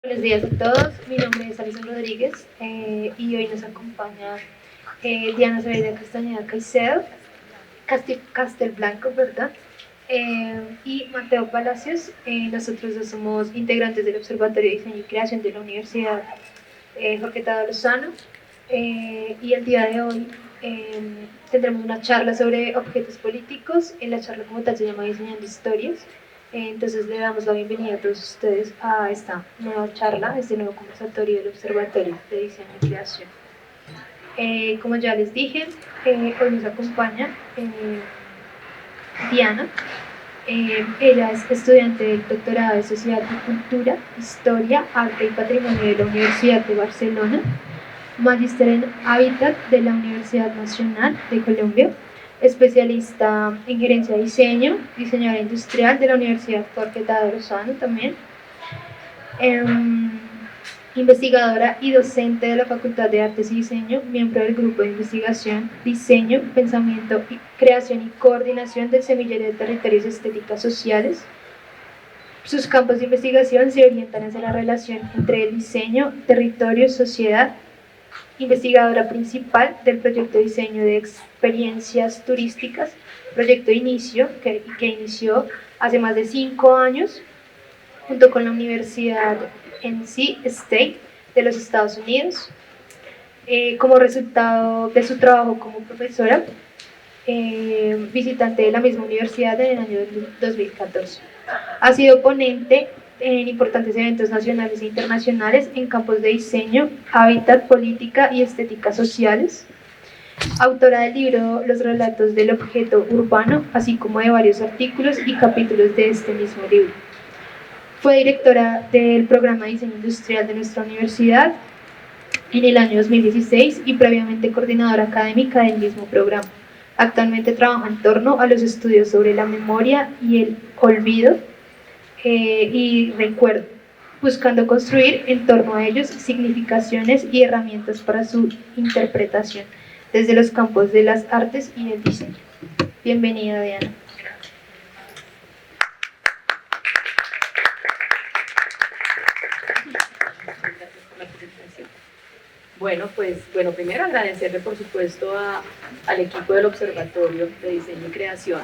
Buenos días a todos, mi nombre es Alison Rodríguez y hoy nos acompaña Diana Zoraida Castañeda Caicedo, Castelblanco, ¿verdad? Y Mateo Palacios. Nosotros dos somos integrantes del Observatorio de Diseño y Creación de la Universidad Jorge Tadeo Lozano y el día de hoy tendremos una charla sobre objetos políticos. En la charla como tal se llama Diseñando Historias. Entonces le damos la bienvenida a todos ustedes a esta nueva charla, a este nuevo conversatorio del Observatorio de Diseño y Creación. Como ya les dije, hoy nos acompaña Diana. Ella es estudiante del doctorado de Sociedad y Cultura, Historia, Arte y Patrimonio de la Universidad de Barcelona, magíster en Hábitat de la Universidad Nacional de Colombia, especialista en gerencia de diseño, diseñadora industrial de la Universidad Jorge Tadeo Lozano también, investigadora y docente de la Facultad de Artes y Diseño, miembro del grupo de investigación, diseño, pensamiento, creación y coordinación del Semillero de Territorios y Estéticas Sociales. Sus campos de investigación se orientan hacia la relación entre el diseño, territorio, sociedad. Investigadora principal del proyecto de diseño de experiencias turísticas, proyecto de inicio que inició hace más de 5 años junto con la Universidad NC State de los Estados Unidos. Como resultado de su trabajo como profesora, visitante de la misma universidad en el año 2014. Ha sido ponente en importantes eventos nacionales e internacionales en campos de diseño, hábitat, política y estéticas sociales. Autora del libro Los relatos del objeto urbano, así como de varios artículos y capítulos de este mismo libro. Fue directora del programa de diseño industrial de nuestra universidad en el año 2016 y previamente coordinadora académica del mismo programa. Actualmente trabaja en torno a los estudios sobre la memoria y el olvido y recuerdo, buscando construir en torno a ellos significaciones y herramientas para su interpretación desde los campos de las artes y del diseño. Bienvenida, Diana. Bueno, primero agradecerle por supuesto al equipo del Observatorio de Diseño y Creación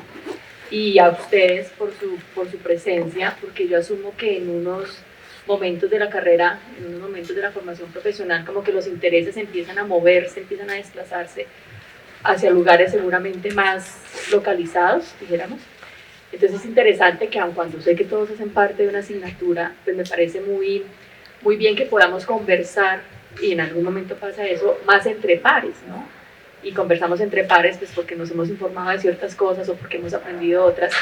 y a ustedes por su presencia, porque yo asumo que en unos momentos de la carrera, en unos momentos de la formación profesional, como que los intereses empiezan a moverse, empiezan a desplazarse hacia lugares seguramente más localizados, dijéramos. Entonces es interesante que aun cuando sé que todos hacen parte de una asignatura, pues me parece muy bien que podamos conversar, y en algún momento pasa eso, más entre pares, ¿no? Y conversamos entre pares pues porque nos hemos informado de ciertas cosas o porque hemos aprendido otras.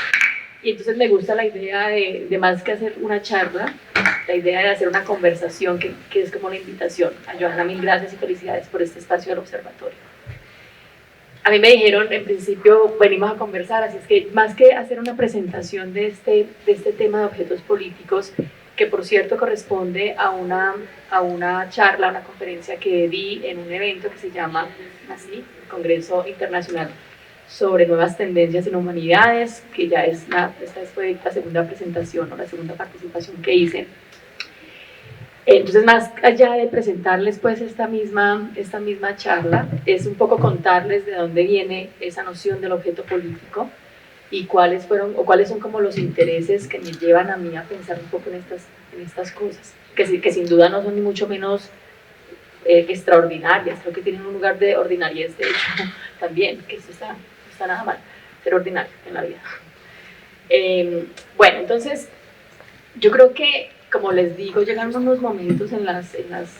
Y entonces me gusta la idea de más que hacer una charla, la idea de hacer una conversación que es como la invitación. A Johanna, mil gracias y felicidades por este espacio del observatorio. A mí me dijeron, en principio, venimos a conversar, así es que más que hacer una presentación de este tema de objetos políticos, que por cierto corresponde a una charla, una conferencia que di en un evento que se llama así, el Congreso Internacional sobre Nuevas Tendencias en Humanidades, que ya esta fue la segunda presentación o la segunda participación que hice. Entonces, más allá de presentarles pues esta misma charla, es un poco contarles de dónde viene esa noción del objeto político y cuáles son como los intereses que me llevan a mí a pensar un poco en estas cosas, que sin duda no son ni mucho menos extraordinarias, creo que tienen un lugar de ordinariez, de hecho, también, que eso no está nada mal, ser ordinario en la vida. Bueno, entonces, yo creo que, como les digo, llegan unos momentos en las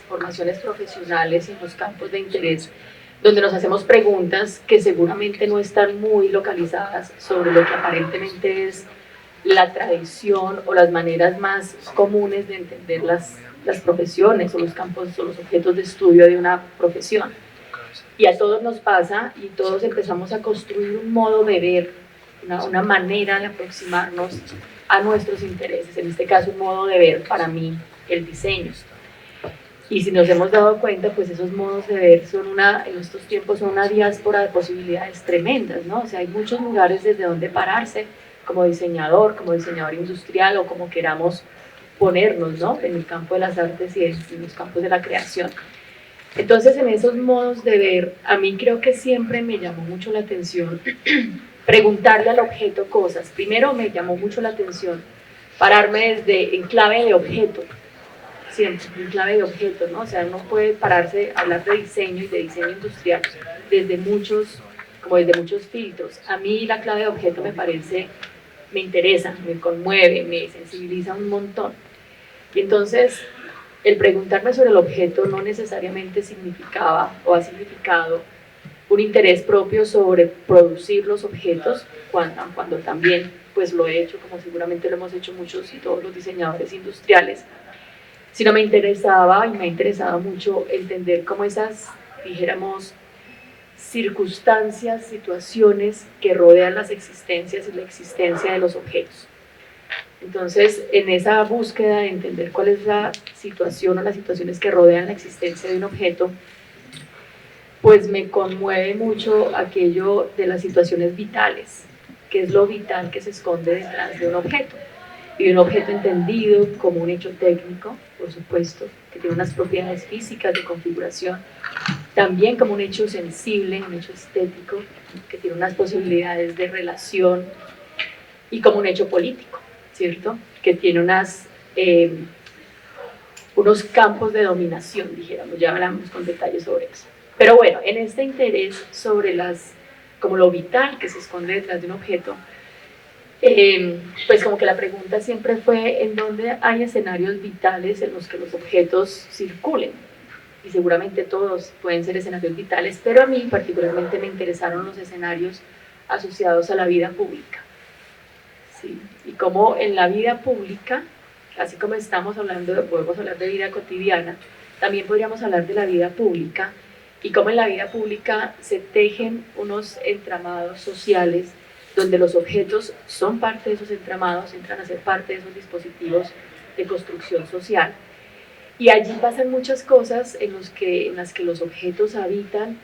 formaciones profesionales y en los campos de interés donde nos hacemos preguntas que seguramente no están muy localizadas sobre lo que aparentemente es la tradición o las maneras más comunes de entender las profesiones o los campos o los objetos de estudio de una profesión. Y a todos nos pasa y todos empezamos a construir un modo de ver, una manera de aproximarnos a nuestros intereses, en este caso un modo de ver para mí el diseño. Y si nos hemos dado cuenta, pues esos modos de ver en estos tiempos son una diáspora de posibilidades tremendas, ¿no? O sea, hay muchos lugares desde donde pararse como diseñador industrial o como queramos ponernos, ¿no?, en el campo de las artes y en los campos de la creación. Entonces, en esos modos de ver, a mí creo que siempre me llamó mucho la atención preguntarle al objeto cosas. Primero me llamó mucho la atención pararme desde en clave de objeto, siempre en clave de objeto, ¿no? O sea, uno puede pararse a hablar de diseño y de diseño industrial desde muchos filtros. A mí la clave de objeto me parece, me interesa, me conmueve, me sensibiliza un montón. Y entonces, el preguntarme sobre el objeto no necesariamente significaba o ha significado un interés propio sobre producir los objetos, cuando también pues lo he hecho, como seguramente lo hemos hecho muchos y todos los diseñadores industriales, sino me interesaba y me ha interesado mucho entender cómo esas, dijéramos, circunstancias, situaciones que rodean las existencias y la existencia de los objetos. Entonces, en esa búsqueda de entender cuál es la situación o las situaciones que rodean la existencia de un objeto, pues me conmueve mucho aquello de las situaciones vitales, que es lo vital que se esconde detrás de un objeto. Y un objeto entendido como un hecho técnico, por supuesto, que tiene unas propiedades físicas de configuración, también como un hecho sensible, un hecho estético, que tiene unas posibilidades de relación, y como un hecho político, ¿cierto?, que tiene unos campos de dominación, dijéramos, ya hablamos con detalles sobre eso. Pero bueno, en este interés sobre como lo vital que se esconde detrás de un objeto, pues como que la pregunta siempre fue en dónde hay escenarios vitales en los que los objetos circulen, y seguramente todos pueden ser escenarios vitales, pero a mí particularmente me interesaron los escenarios asociados a la vida pública, ¿sí? Y cómo en la vida pública, así como podemos hablar de vida cotidiana, también podríamos hablar de la vida pública, y cómo en la vida pública se tejen unos entramados sociales donde los objetos son parte de esos entramados, entran a ser parte de esos dispositivos de construcción social. Y allí pasan muchas cosas en las que los objetos habitan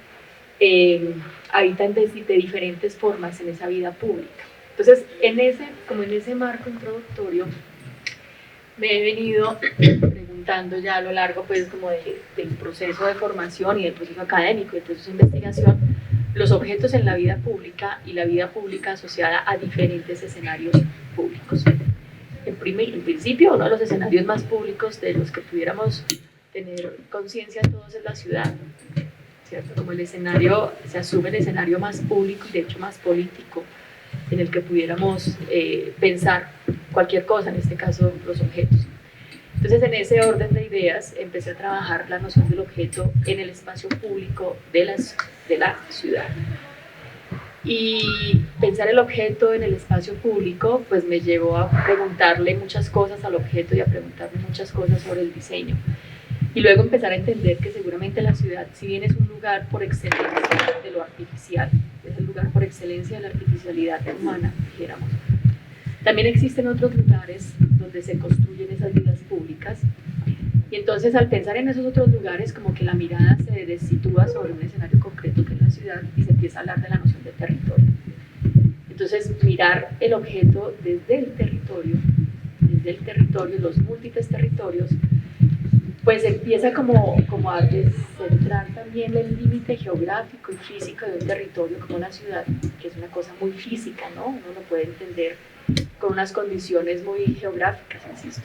de diferentes formas en esa vida pública. Entonces, en ese marco introductorio, me he venido preguntando ya a lo largo pues, como del proceso de formación y del proceso académico y del proceso de investigación, los objetos en la vida pública y la vida pública asociada a diferentes escenarios públicos. En principio, uno de los escenarios más públicos de los que pudiéramos tener conciencia todos es la ciudad, ¿cierto? Como se asume el escenario más público y de hecho más político en el que pudiéramos pensar cualquier cosa, en este caso los objetos. Entonces, en ese orden de ideas, empecé a trabajar la noción del objeto en el espacio público de la ciudad. Y pensar el objeto en el espacio público, pues me llevó a preguntarle muchas cosas al objeto y a preguntarle muchas cosas sobre el diseño. Y luego empezar a entender que seguramente la ciudad, si bien es un lugar por excelencia de lo artificial, es el lugar por excelencia de la artificialidad humana, dijéramos, también existen otros lugares donde se construyen esas vidas públicas. Y entonces, al pensar en esos otros lugares, como que la mirada se desitúa sobre un escenario concreto que es la ciudad y se empieza a hablar de la noción de territorio. Entonces, mirar el objeto desde el territorio, los múltiples territorios, pues empieza como a descentrar también el límite geográfico y físico de un territorio como la ciudad, que es una cosa muy física, ¿no? Uno lo puede entender con unas condiciones muy geográficas, insisto.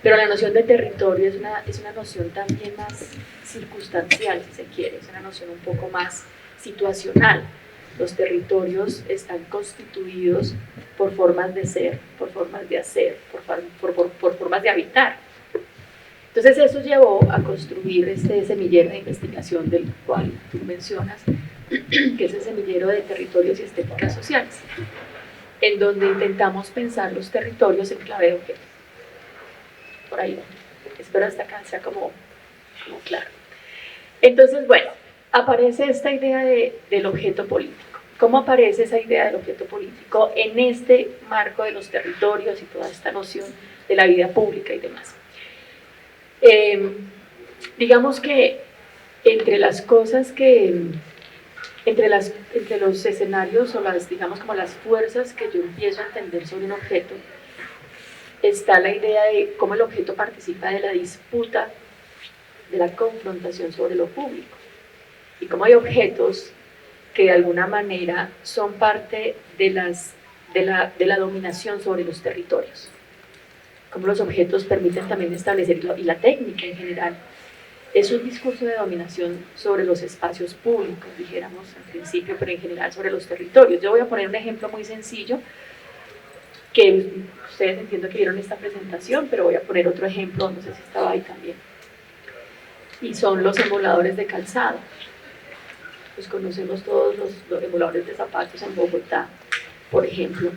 Pero la noción de territorio es una noción también más circunstancial, si se quiere, es una noción un poco más situacional. Los territorios están constituidos por formas de ser, por formas de hacer, por formas de habitar. Entonces eso llevó a construir este semillero de investigación del cual tú mencionas, que es el semillero de territorios y estéticas sociales, en donde intentamos pensar los territorios en clave de objeto. Por ahí, espero hasta acá sea como claro. Entonces, bueno, aparece esta idea del objeto político. ¿Cómo aparece esa idea del objeto político en este marco de los territorios y toda esta noción de la vida pública y demás? Digamos que entre las cosas entre los escenarios o digamos como las fuerzas que yo empiezo a entender sobre un objeto, está la idea de cómo el objeto participa de la disputa, de la confrontación sobre lo público, y cómo hay objetos que de alguna manera son parte de la dominación sobre los territorios, cómo los objetos permiten también establecerlo, y la técnica en general es un discurso de dominación sobre los espacios públicos, dijéramos al principio, pero en general sobre los territorios. Yo voy a poner un ejemplo muy sencillo, que ustedes entiendo que vieron esta presentación, pero voy a poner otro ejemplo, no sé si estaba ahí también, y son los emuladores de calzado. Pues conocemos todos los emuladores de zapatos en Bogotá, por ejemplo.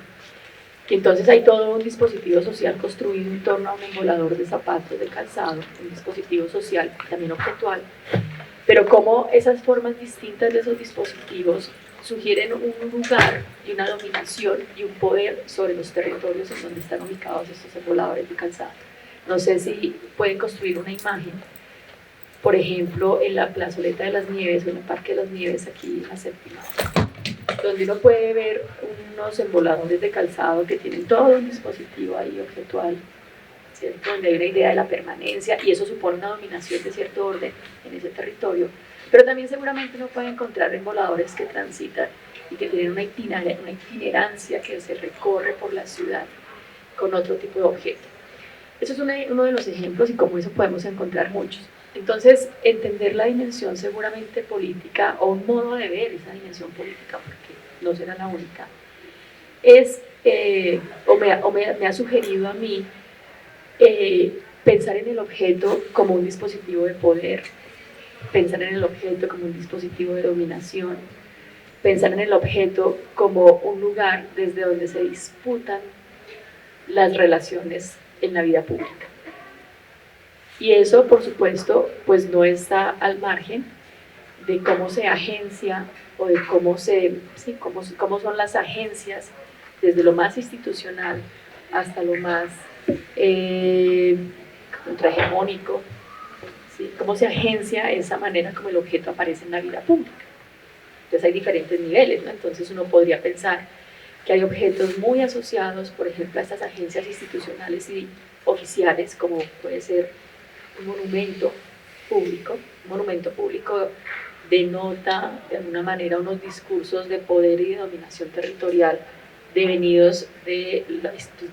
Y entonces hay todo un dispositivo social construido en torno a un emulador de zapatos, de calzado, un dispositivo social, también objetual, pero cómo esas formas distintas de esos dispositivos sugieren un lugar y una dominación y un poder sobre los territorios en donde están ubicados estos emuladores de calzado. No sé si pueden construir una imagen, por ejemplo, en la plazoleta de las Nieves o en el Parque de las Nieves, aquí en la séptima, donde uno puede ver unos emuladores de calzado que tienen todo un dispositivo ahí objetual, ¿cierto? Donde hay una idea de la permanencia, y eso supone una dominación de cierto orden en ese territorio, pero también seguramente uno puede encontrar emuladores que transitan y que tienen una itinerancia que se recorre por la ciudad con otro tipo de objeto. Eso es uno de los ejemplos, y como eso podemos encontrar muchos. Entonces, entender la dimensión seguramente política, o un modo de ver esa dimensión política, porque no será la única, es, me ha sugerido a mí pensar en el objeto como un dispositivo de poder, pensar en el objeto como un dispositivo de dominación, pensar en el objeto como un lugar desde donde se disputan las relaciones en la vida pública. Y eso, por supuesto, pues no está al margen de cómo se agencia, o de cómo son las agencias desde lo más institucional hasta lo más contrahegemónico, ¿sí? Cómo se agencia esa manera como el objeto aparece en la vida pública. Entonces hay diferentes niveles, ¿no? Entonces uno podría pensar que hay objetos muy asociados, por ejemplo, a estas agencias institucionales y oficiales, como puede ser un monumento público. Un monumento público denota de alguna manera unos discursos de poder y de dominación territorial devenidos de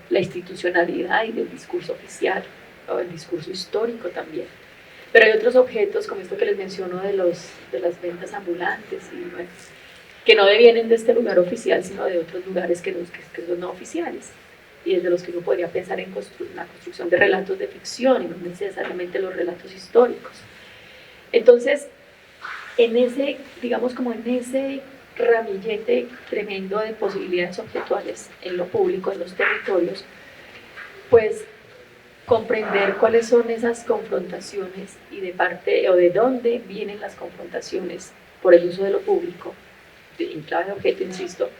la institucionalidad y del discurso oficial, o del discurso histórico también. Pero hay otros objetos, como esto que les menciono de las ventas ambulantes, y, bueno, que no devienen de este lugar oficial, sino de otros lugares que son no oficiales, y desde los que uno podría pensar en la construcción de relatos de ficción, y no necesariamente los relatos históricos. Entonces, en ese, digamos, como en ese ramillete tremendo de posibilidades objetuales en lo público, en los territorios, pues comprender cuáles son esas confrontaciones, y de parte, o de dónde vienen las confrontaciones por el uso de lo público, en clave de objeto, insisto,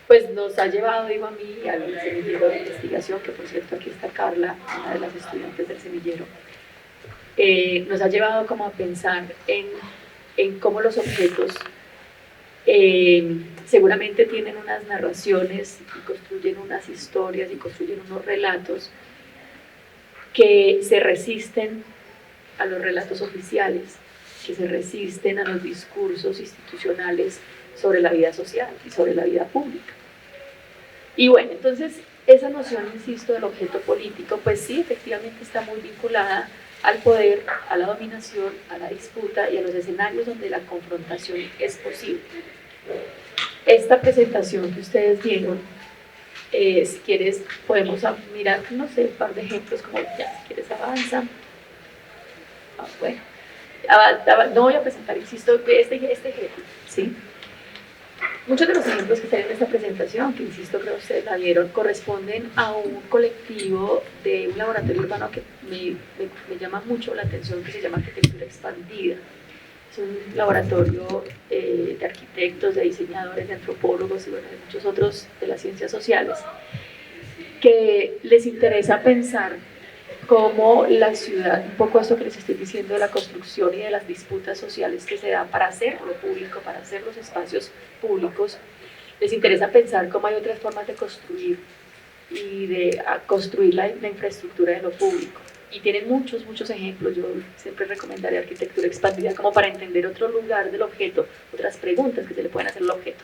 pues nos ha llevado, digo a mí, al semillero de investigación, que por cierto aquí está Carla, una de las estudiantes del semillero, nos ha llevado como a pensar en cómo los objetos seguramente tienen unas narraciones, y construyen unas historias, y construyen unos relatos que se resisten a los relatos oficiales, que se resisten a los discursos institucionales sobre la vida social y sobre la vida pública. Y bueno, entonces esa noción, insisto, del objeto político, pues sí, efectivamente está muy vinculada al poder, a la dominación, a la disputa y a los escenarios donde la confrontación es posible. Esta presentación que ustedes vieron, si quieres podemos mirar, no sé, un par de ejemplos, como ya, si quieres avanza. Bueno, no voy a presentar, insisto, este ejemplo, ¿sí? Muchos de los ejemplos que están en esta presentación, que insisto, creo que ustedes la vieron, corresponden a un colectivo de un laboratorio urbano que me llama mucho la atención, que se llama Arquitectura Expandida. Es un laboratorio de arquitectos, de diseñadores, de antropólogos y bueno, de muchos otros de las ciencias sociales, que les interesa pensar cómo la ciudad, un poco esto que les estoy diciendo de la construcción y de las disputas sociales que se dan para hacer lo público, para hacer los espacios públicos, les interesa pensar cómo hay otras formas de construir y de construir la infraestructura de lo público. Y tienen muchos, muchos ejemplos. Yo siempre recomendaría arquitectura expandida como para entender otro lugar del objeto, otras preguntas que se le pueden hacer al objeto.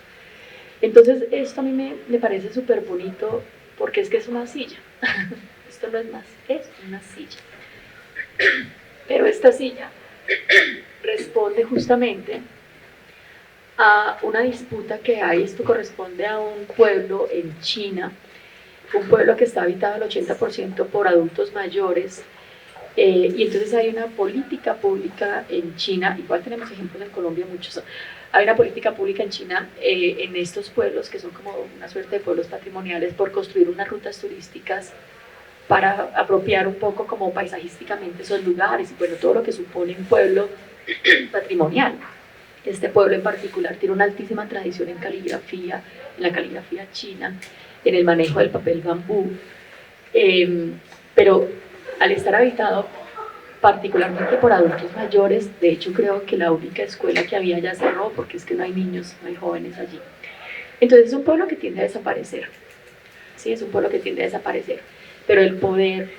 Entonces, esto a mí me parece súper bonito porque es que es una silla. Esto no es más, es una silla. Pero esta silla responde justamente a una disputa que hay. Esto corresponde a un pueblo en China, un pueblo que está habitado al 80% por adultos mayores, y entonces hay una política pública en China, igual tenemos ejemplos en Colombia muchos, hay una política pública en China en estos pueblos que son como una suerte de pueblos patrimoniales por construir unas rutas turísticas para apropiar un poco como paisajísticamente esos lugares y bueno, todo lo que supone un pueblo patrimonial. Este pueblo en particular tiene una altísima tradición en caligrafía, en la caligrafía china, en el manejo del papel bambú, pero al estar habitado particularmente por adultos mayores, de hecho creo que la única escuela que había ya cerró porque es que no hay niños, no hay jóvenes allí. Entonces es un pueblo que tiende a desaparecer, ¿sí? Es un pueblo que tiende a desaparecer, pero el poder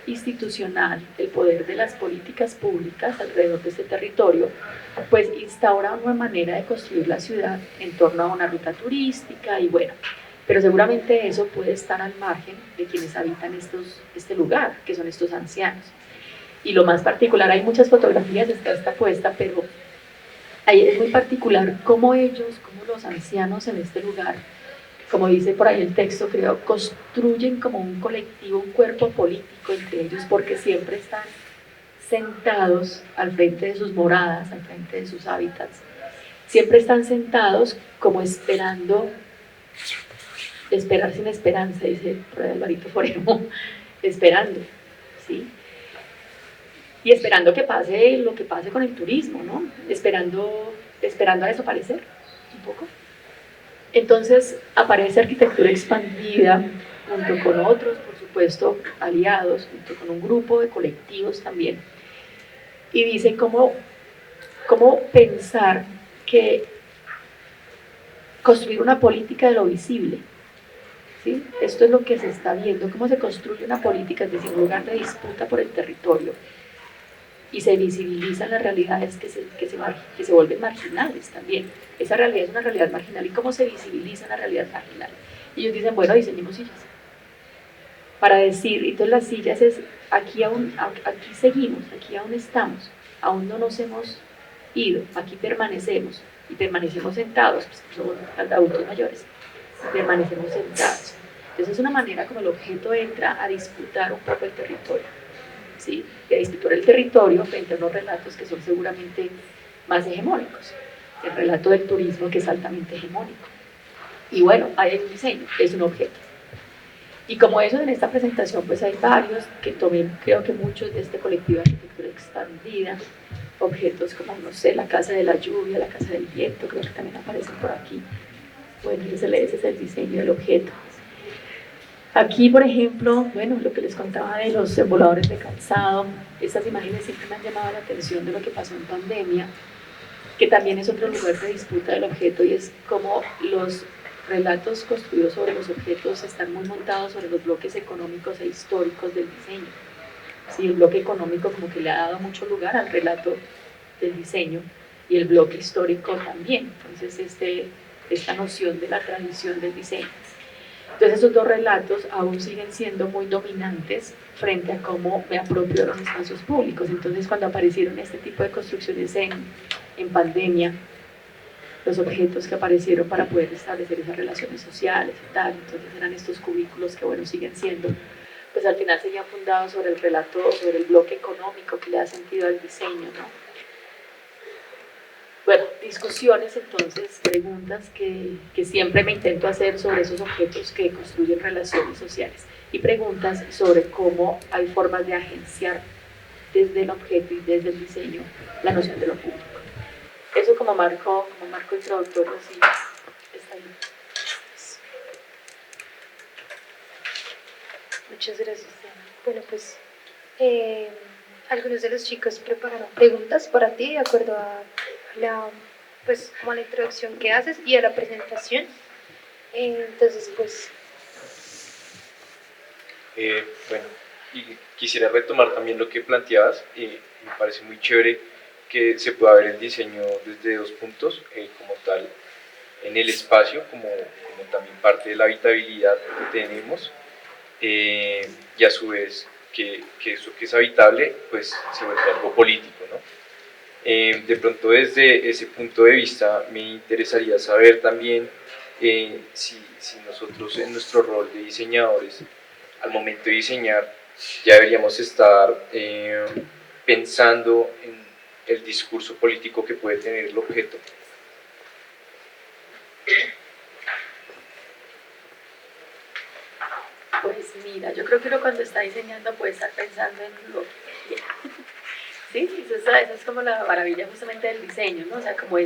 institucional, el poder de las políticas públicas alrededor de este territorio, pues instaura una manera de construir la ciudad en torno a una ruta turística y bueno, pero seguramente eso puede estar al margen de quienes habitan este lugar, que son estos ancianos. Y lo más particular, hay muchas fotografías, está esta puesta, pero ahí es muy particular cómo ellos, cómo los ancianos en este lugar, como dice por ahí el texto, creo, construyen como un colectivo, un cuerpo político entre ellos, porque siempre están sentados al frente de sus moradas, al frente de sus hábitats. Siempre están sentados como esperando, esperar sin esperanza, dice por ahí Alvarito Forero, esperando, ¿sí? Y esperando que pase lo que pase con el turismo, ¿no? Esperando a desaparecer un poco. Entonces aparece arquitectura expandida junto con otros, por supuesto, aliados, junto con un grupo de colectivos también. Y dice cómo pensar que construir una política de lo visible, ¿sí? Esto es lo que se está viendo, cómo se construye una política, es decir, un lugar de disputa por el territorio, y se visibilizan las realidades que se vuelven marginales también. Esa realidad es una realidad marginal. ¿Y cómo se visibiliza una realidad marginal? Y ellos dicen, bueno, diseñemos sillas. Para decir, entonces las sillas es, aquí seguimos, aquí aún estamos, aún no nos hemos ido, aquí permanecemos, y permanecemos sentados, pues somos adultos mayores, y permanecemos sentados. Entonces es una manera como el objeto entra a disputar un poco el territorio. ¿Sí? Y a disputar el territorio frente a unos relatos que son seguramente más hegemónicos. El relato del turismo que es altamente hegemónico. Y bueno, hay un diseño, es un objeto. Y como eso en esta presentación, pues hay varios que tomé, creo que muchos de este colectivo de arquitectura expandida, objetos como, no sé, la casa de la lluvia, la casa del viento, creo que también aparecen por aquí. Bueno, ese es el diseño del objeto. Aquí, por ejemplo, bueno, lo que les contaba de los voladores de calzado, estas imágenes siempre me han llamado la atención de lo que pasó en pandemia, que también es otro lugar de disputa del objeto y es como los relatos construidos sobre los objetos están muy montados sobre los bloques económicos e históricos del diseño. Sí, el bloque económico como que le ha dado mucho lugar al relato del diseño y el bloque histórico también. Entonces, esta noción de la tradición del diseño. Entonces esos dos relatos aún siguen siendo muy dominantes frente a cómo me apropio de los espacios públicos. Entonces cuando aparecieron este tipo de construcciones en pandemia, los objetos que aparecieron para poder establecer esas relaciones sociales y tal, entonces eran estos cubículos que bueno, siguen siendo, pues al final seguían fundados sobre el relato, sobre el bloque económico que le da sentido al diseño, ¿no? Bueno, discusiones entonces, preguntas que siempre me intento hacer sobre esos objetos que construyen relaciones sociales y preguntas sobre cómo hay formas de agenciar desde el objeto y desde el diseño la noción de lo público. Eso como marco introductorio, sí, está ahí. Muchas gracias, Diana. Bueno, pues algunos de los chicos prepararon preguntas para ti de acuerdo a pues, como a la introducción que haces y a la presentación. Entonces, pues, Bueno, y quisiera retomar también lo que planteabas. Me parece muy chévere que se pueda ver el diseño desde dos puntos, como tal en el espacio, como también parte de la habitabilidad que tenemos, y a su vez que eso que es habitable pues se vuelve algo político, ¿no? De pronto desde ese punto de vista me interesaría saber también si nosotros en nuestro rol de diseñadores, al momento de diseñar, ya deberíamos estar pensando en el discurso político que puede tener el objeto. Pues mira, yo creo que uno cuando está diseñando puede estar pensando en lo que quiera. Sí, esa es como la maravilla justamente del diseño, ¿no? O sea, como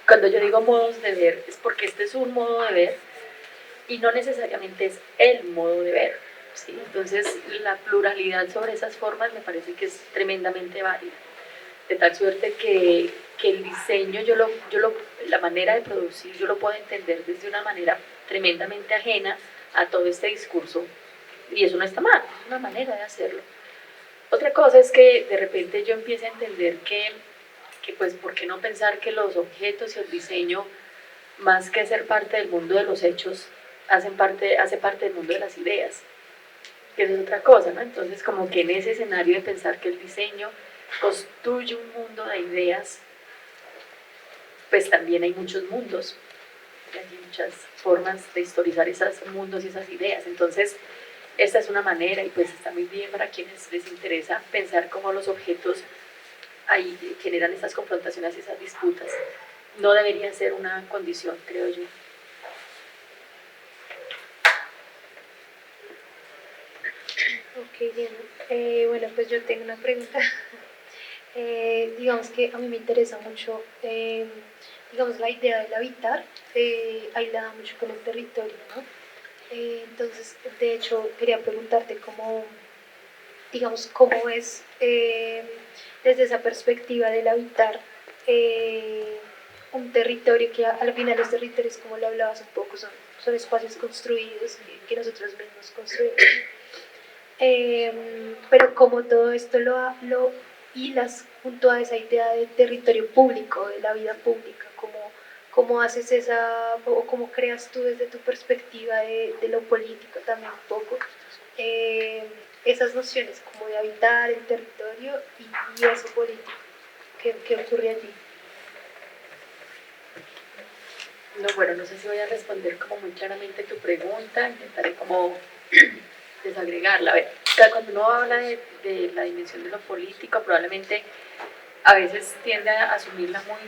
cuando yo digo modos de ver, es porque este es un modo de ver y no necesariamente es el modo de ver, ¿sí? Entonces, la pluralidad sobre esas formas me parece que es tremendamente válida, de tal suerte que el diseño, la manera de producir, yo lo puedo entender desde una manera tremendamente ajena a todo este discurso, y eso no está mal, es una manera de hacerlo. Otra cosa es que de repente yo empiece a entender que pues, ¿por qué no pensar que los objetos y el diseño, más que ser parte del mundo de los hechos, hace parte del mundo de las ideas? Que eso es otra cosa, ¿no? Entonces, como que en ese escenario de pensar que el diseño construye un mundo de ideas, pues también hay muchos mundos, y hay muchas formas de historizar esos mundos y esas ideas. Entonces, esta es una manera y pues está muy bien para quienes les interesa pensar cómo los objetos ahí generan estas confrontaciones y esas disputas. No debería ser una condición, creo yo. Ok, bien. Bueno, pues yo tengo una pregunta. Digamos que a mí me interesa mucho, digamos, la idea del habitar, aislada mucho con el territorio, ¿no? Entonces, de hecho, quería preguntarte cómo, digamos, cómo es desde esa perspectiva del habitar un territorio que al final los territorios, como lo hablabas un poco, son espacios construidos que nosotros mismos construimos. Pero como todo esto lo hilas junto a esa idea de territorio público, de la vida pública, cómo haces o cómo creas tú desde tu perspectiva de lo político también un poco, esas nociones como de habitar el territorio y eso político, ¿qué ocurre allí? No, bueno, no sé si voy a responder como muy claramente tu pregunta, intentaré como desagregarla. A ver, o sea, cuando uno habla de la dimensión de lo político, probablemente a veces tiende a asumirla muy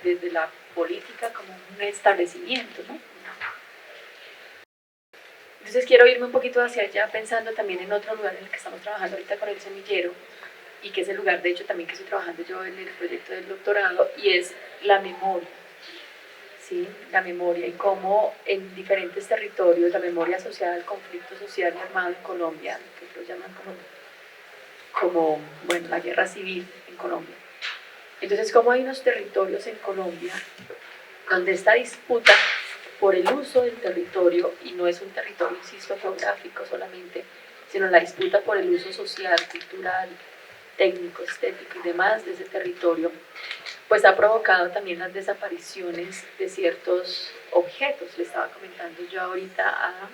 desde la política como un establecimiento, ¿no? Entonces quiero irme un poquito hacia allá pensando también en otro lugar en el que estamos trabajando ahorita con el semillero y que es el lugar de hecho también que estoy trabajando yo en el proyecto del doctorado y es la memoria. ¿Sí? La memoria y cómo en diferentes territorios la memoria asociada al conflicto social y armado en Colombia, que lo llaman como bueno, la guerra civil en Colombia. Entonces, cómo hay unos territorios en Colombia donde esta disputa por el uso del territorio, y no es un territorio, insisto, geográfico solamente, sino la disputa por el uso social, cultural, técnico, estético y demás de ese territorio, pues ha provocado también las desapariciones de ciertos objetos. Le estaba comentando yo ahorita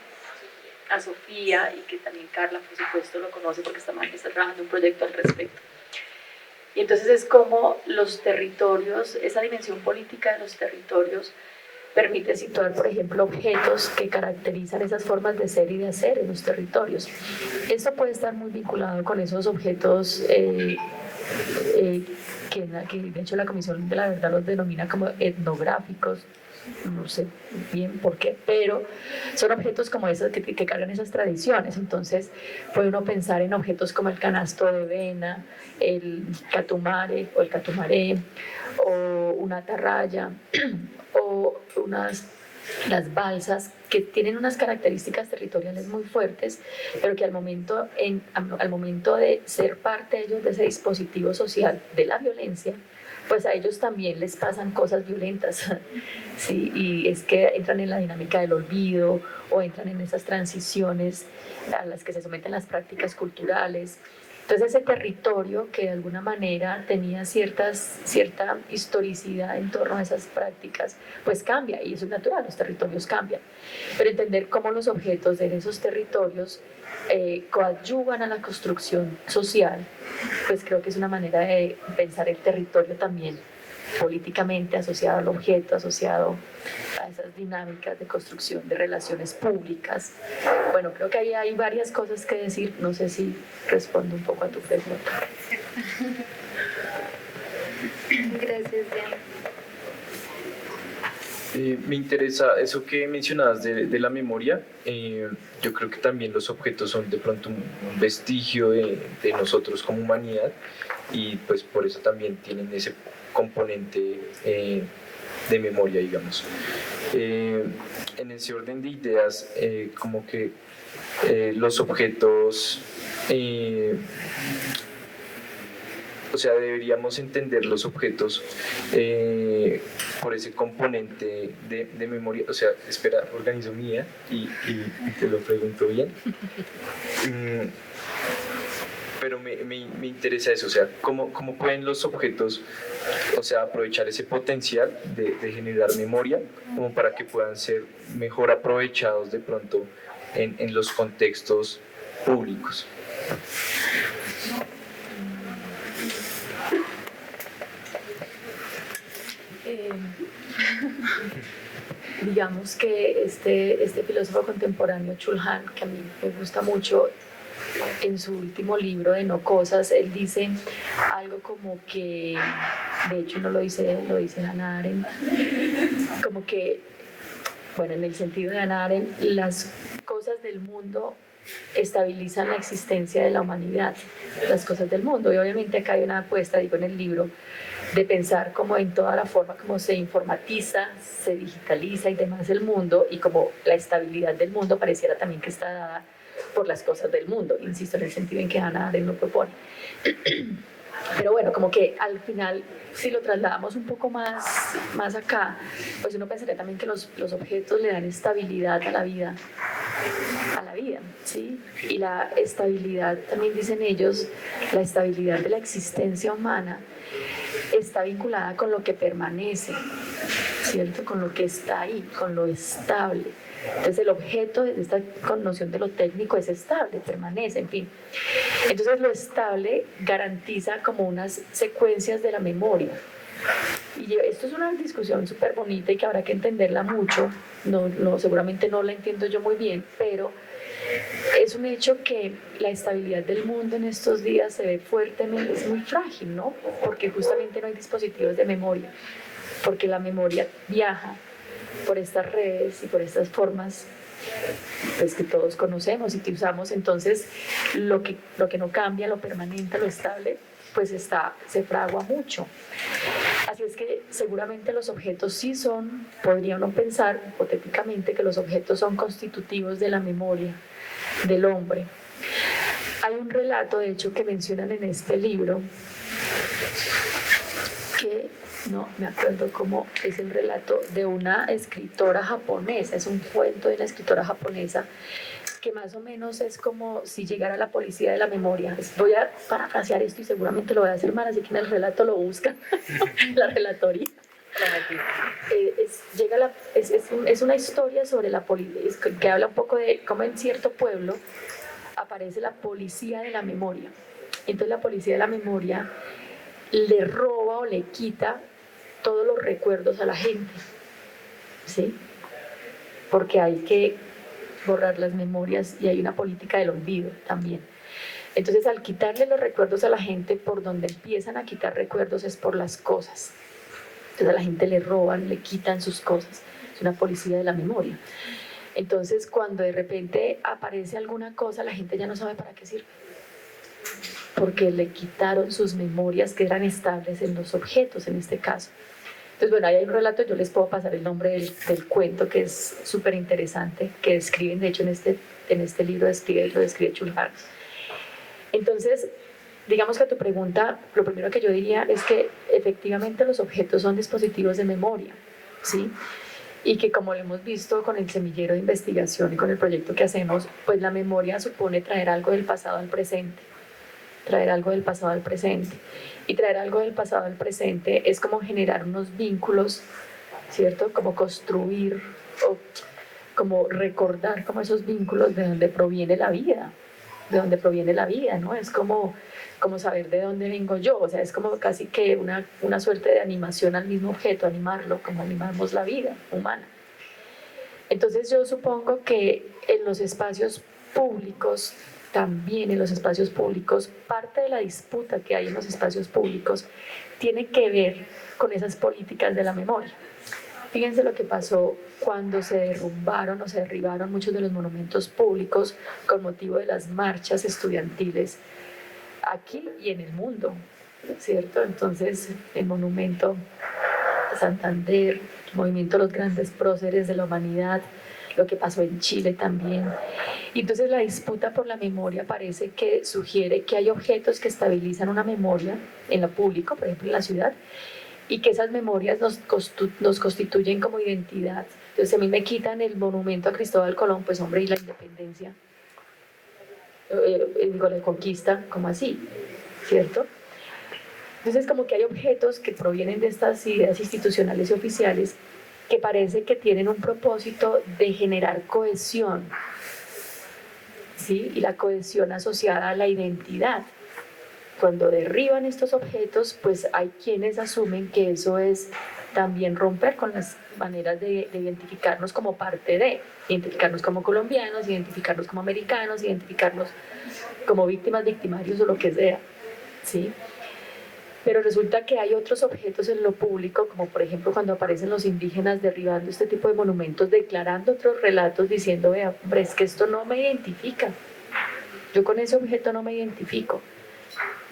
a Sofía y que también Carla, por supuesto, lo conoce porque está trabajando un proyecto al respecto. Y entonces es como los territorios, esa dimensión política de los territorios permite situar, por ejemplo, objetos que caracterizan esas formas de ser y de hacer en los territorios. Esto puede estar muy vinculado con esos objetos que de hecho la Comisión de la Verdad los denomina como etnográficos, no sé bien por qué, pero son objetos como esos que cargan esas tradiciones. Entonces puede uno pensar en objetos como el canasto de vena, el catumare o el catumaré, o una atarraya, o las balsas, que tienen unas características territoriales muy fuertes, pero que al momento de ser parte ellos de ese dispositivo social de la violencia, pues a ellos también les pasan cosas violentas, ¿sí? Y es que entran en la dinámica del olvido o entran en esas transiciones a las que se someten las prácticas culturales. Entonces ese territorio que de alguna manera tenía cierta historicidad en torno a esas prácticas, pues cambia, y eso es natural, los territorios cambian. Pero entender cómo los objetos en esos territorios coadyuvan a la construcción social, pues creo que es una manera de pensar el territorio también políticamente asociado al objeto, asociado a esas dinámicas de construcción de relaciones públicas. Bueno, creo que ahí hay varias cosas que decir, no sé si respondo un poco a tu pregunta. Gracias, Diana. Me interesa eso que mencionabas de la memoria. Yo creo que también los objetos son de pronto un vestigio de nosotros como humanidad, y pues por eso también tienen ese componente de memoria, digamos. En ese orden de ideas, como que los objetos, o sea, deberíamos entender los objetos por ese componente de memoria. O sea, espera, organizo mi idea y te lo pregunto bien. Pero me interesa eso, o sea, ¿cómo pueden los objetos, o sea, aprovechar ese potencial de generar memoria como para que puedan ser mejor aprovechados de pronto en los contextos públicos? Digamos que este filósofo contemporáneo Chul Han, que a mí me gusta mucho, en su último libro de No Cosas, él dice algo como que, de hecho no lo dice él, lo dice Hannah Arendt, como que, bueno, en el sentido de Hannah Arendt, las cosas del mundo estabilizan la existencia de la humanidad, las cosas del mundo. Y obviamente acá hay una apuesta, digo en el libro, de pensar como en toda la forma como se informatiza, se digitaliza y demás el mundo, y como la estabilidad del mundo pareciera también que está dada por las cosas del mundo, insisto, en el sentido en que Hannah Arendt lo propone. Pero bueno, como que al final, si lo trasladamos un poco más acá, pues uno pensaría también que los objetos le dan estabilidad a la vida, ¿sí? Y la estabilidad, también dicen ellos, la estabilidad de la existencia humana está vinculada con lo que permanece, ¿cierto? Con lo que está ahí, con lo estable. Entonces el objeto de esta noción de lo técnico es estable, permanece, en fin. Entonces lo estable garantiza como unas secuencias de la memoria. Y esto es una discusión súper bonita y que habrá que entenderla mucho. Seguramente no la entiendo yo muy bien, pero es un hecho que la estabilidad del mundo en estos días se ve fuertemente, es muy frágil, ¿no? Porque justamente no hay dispositivos de memoria, porque la memoria viaja por estas redes y por estas formas pues, que todos conocemos y que usamos. Entonces lo que no cambia, lo permanente, lo estable, pues se fragua mucho. Así es que seguramente los objetos sí podría uno pensar hipotéticamente que los objetos son constitutivos de la memoria del hombre. Hay un relato, de hecho, que mencionan en este libro, que no me acuerdo cómo es el relato, de una escritora japonesa, es un cuento de una escritora japonesa, que más o menos es como si llegara la policía de la memoria. Voy a parafrasear esto y seguramente lo voy a hacer mal, así que en el relato lo buscan, la relatoría. Es una historia sobre la policía, que habla un poco de cómo en cierto pueblo aparece la policía de la memoria. Entonces la policía de la memoria le roba o le quita todos los recuerdos a la gente, ¿sí? Porque hay que borrar las memorias y hay una política del olvido también. Entonces, al quitarle los recuerdos a la gente, por donde empiezan a quitar recuerdos es por las cosas. Entonces a la gente le roban, le quitan sus cosas. Es una policía de la memoria. Entonces, cuando de repente aparece alguna cosa, la gente ya no sabe para qué sirve, porque le quitaron sus memorias que eran estables en los objetos, en este caso. Entonces, bueno, ahí hay un relato, yo les puedo pasar el nombre del cuento, que es súper interesante, que describen, de hecho, en este libro lo describe Chul Han. Entonces, digamos que a tu pregunta, lo primero que yo diría es que efectivamente los objetos son dispositivos de memoria, ¿sí? Y que como lo hemos visto con el semillero de investigación y con el proyecto que hacemos, pues la memoria supone traer algo del pasado al presente, traer algo del pasado al presente. Y traer algo del pasado al presente es como generar unos vínculos, ¿cierto? Como construir o como recordar como esos vínculos de donde proviene la vida, de donde proviene la vida, ¿no? Es como saber de dónde vengo yo, o sea, es como casi que una suerte de animación al mismo objeto, animarlo, como animamos la vida humana. Entonces yo supongo que en los espacios públicos, también en los espacios públicos, parte de la disputa que hay en los espacios públicos tiene que ver con esas políticas de la memoria. Fíjense lo que pasó cuando se derrumbaron o se derribaron muchos de los monumentos públicos con motivo de las marchas estudiantiles aquí y en el mundo, ¿cierto? Entonces, el monumento a Santander, el movimiento de los grandes próceres de la humanidad, lo que pasó en Chile también. Y entonces la disputa por la memoria parece que sugiere que hay objetos que estabilizan una memoria en lo público, por ejemplo en la ciudad, y que esas memorias nos constituyen como identidad. Entonces, a mí me quitan el monumento a Cristóbal Colón, pues hombre, y la independencia, digo, la conquista, como así, ¿cierto? Entonces, como que hay objetos que provienen de estas ideas institucionales y oficiales que parece que tienen un propósito de generar cohesión, ¿sí? Y la cohesión asociada a la identidad. Cuando derriban estos objetos, pues hay quienes asumen que eso es también romper con las maneras de identificarnos como parte de, identificarnos como colombianos, identificarnos como americanos, identificarnos como víctimas, victimarios o lo que sea, ¿sí? Pero resulta que hay otros objetos en lo público, como por ejemplo cuando aparecen los indígenas derribando este tipo de monumentos, declarando otros relatos, diciendo, vea, hombre, es que esto no me identifica, yo con ese objeto no me identifico.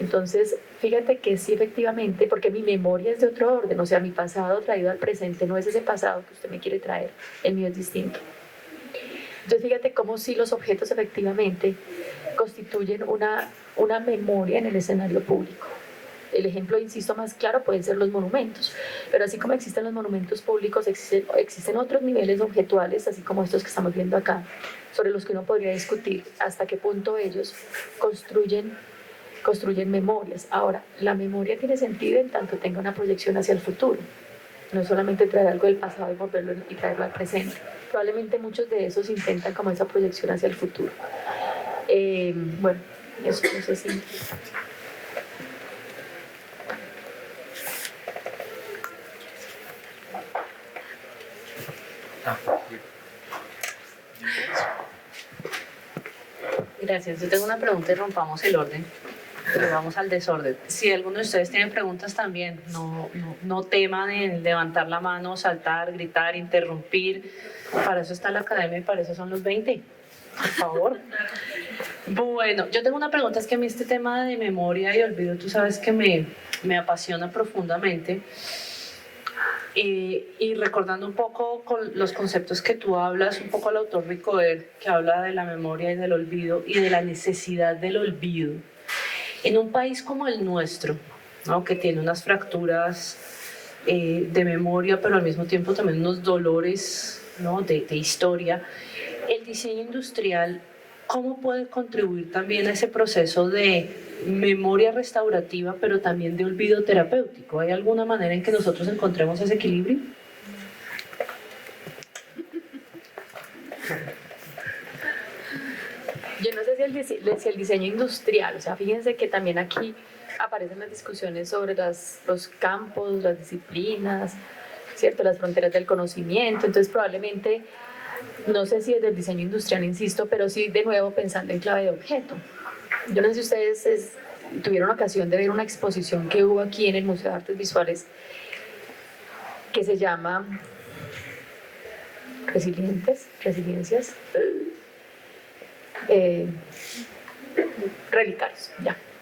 Entonces, fíjate que sí, efectivamente, porque mi memoria es de otro orden, o sea, mi pasado traído al presente no es ese pasado que usted me quiere traer, el mío es distinto. Entonces, fíjate cómo sí los objetos efectivamente constituyen una memoria en el escenario público. El ejemplo, insisto, más claro pueden ser los monumentos, pero así como existen los monumentos públicos, existen otros niveles objetuales, así como estos que estamos viendo acá, sobre los que uno podría discutir hasta qué punto ellos construyen memorias. Ahora, la memoria tiene sentido en tanto tenga una proyección hacia el futuro, no solamente traer algo del pasado y volverlo y traerlo al presente. Probablemente muchos de esos intentan como esa proyección hacia el futuro. Bueno, eso no sé si... Gracias. Yo tengo una pregunta y rompamos el orden. Pero vamos al desorden. Si alguno de ustedes tiene preguntas también, no teman en levantar la mano, saltar, gritar, interrumpir. Para eso está la academia y para eso son los 20. Por favor. Bueno, yo tengo una pregunta, es que a mí este tema de memoria y olvido, tú sabes que me apasiona profundamente. Y recordando un poco con los conceptos que tú hablas, un poco al autor Ricoeur, que habla de la memoria y del olvido y de la necesidad del olvido. En un país como el nuestro, ¿no?, que tiene unas fracturas de memoria, pero al mismo tiempo también unos dolores, ¿no?, de historia, el diseño industrial, ¿cómo puede contribuir también a ese proceso de memoria restaurativa, pero también de olvido terapéutico? ¿Hay alguna manera en que nosotros encontremos ese equilibrio? Yo no sé si el diseño industrial, o sea, fíjense que también aquí aparecen las discusiones sobre los campos, las disciplinas, ¿cierto?, las fronteras del conocimiento. Entonces probablemente, no sé si desde el diseño industrial, insisto, pero sí de nuevo pensando en clave de objeto. Yo no sé si ustedes tuvieron ocasión de ver una exposición que hubo aquí en el Museo de Artes Visuales que se llama Resiliencias,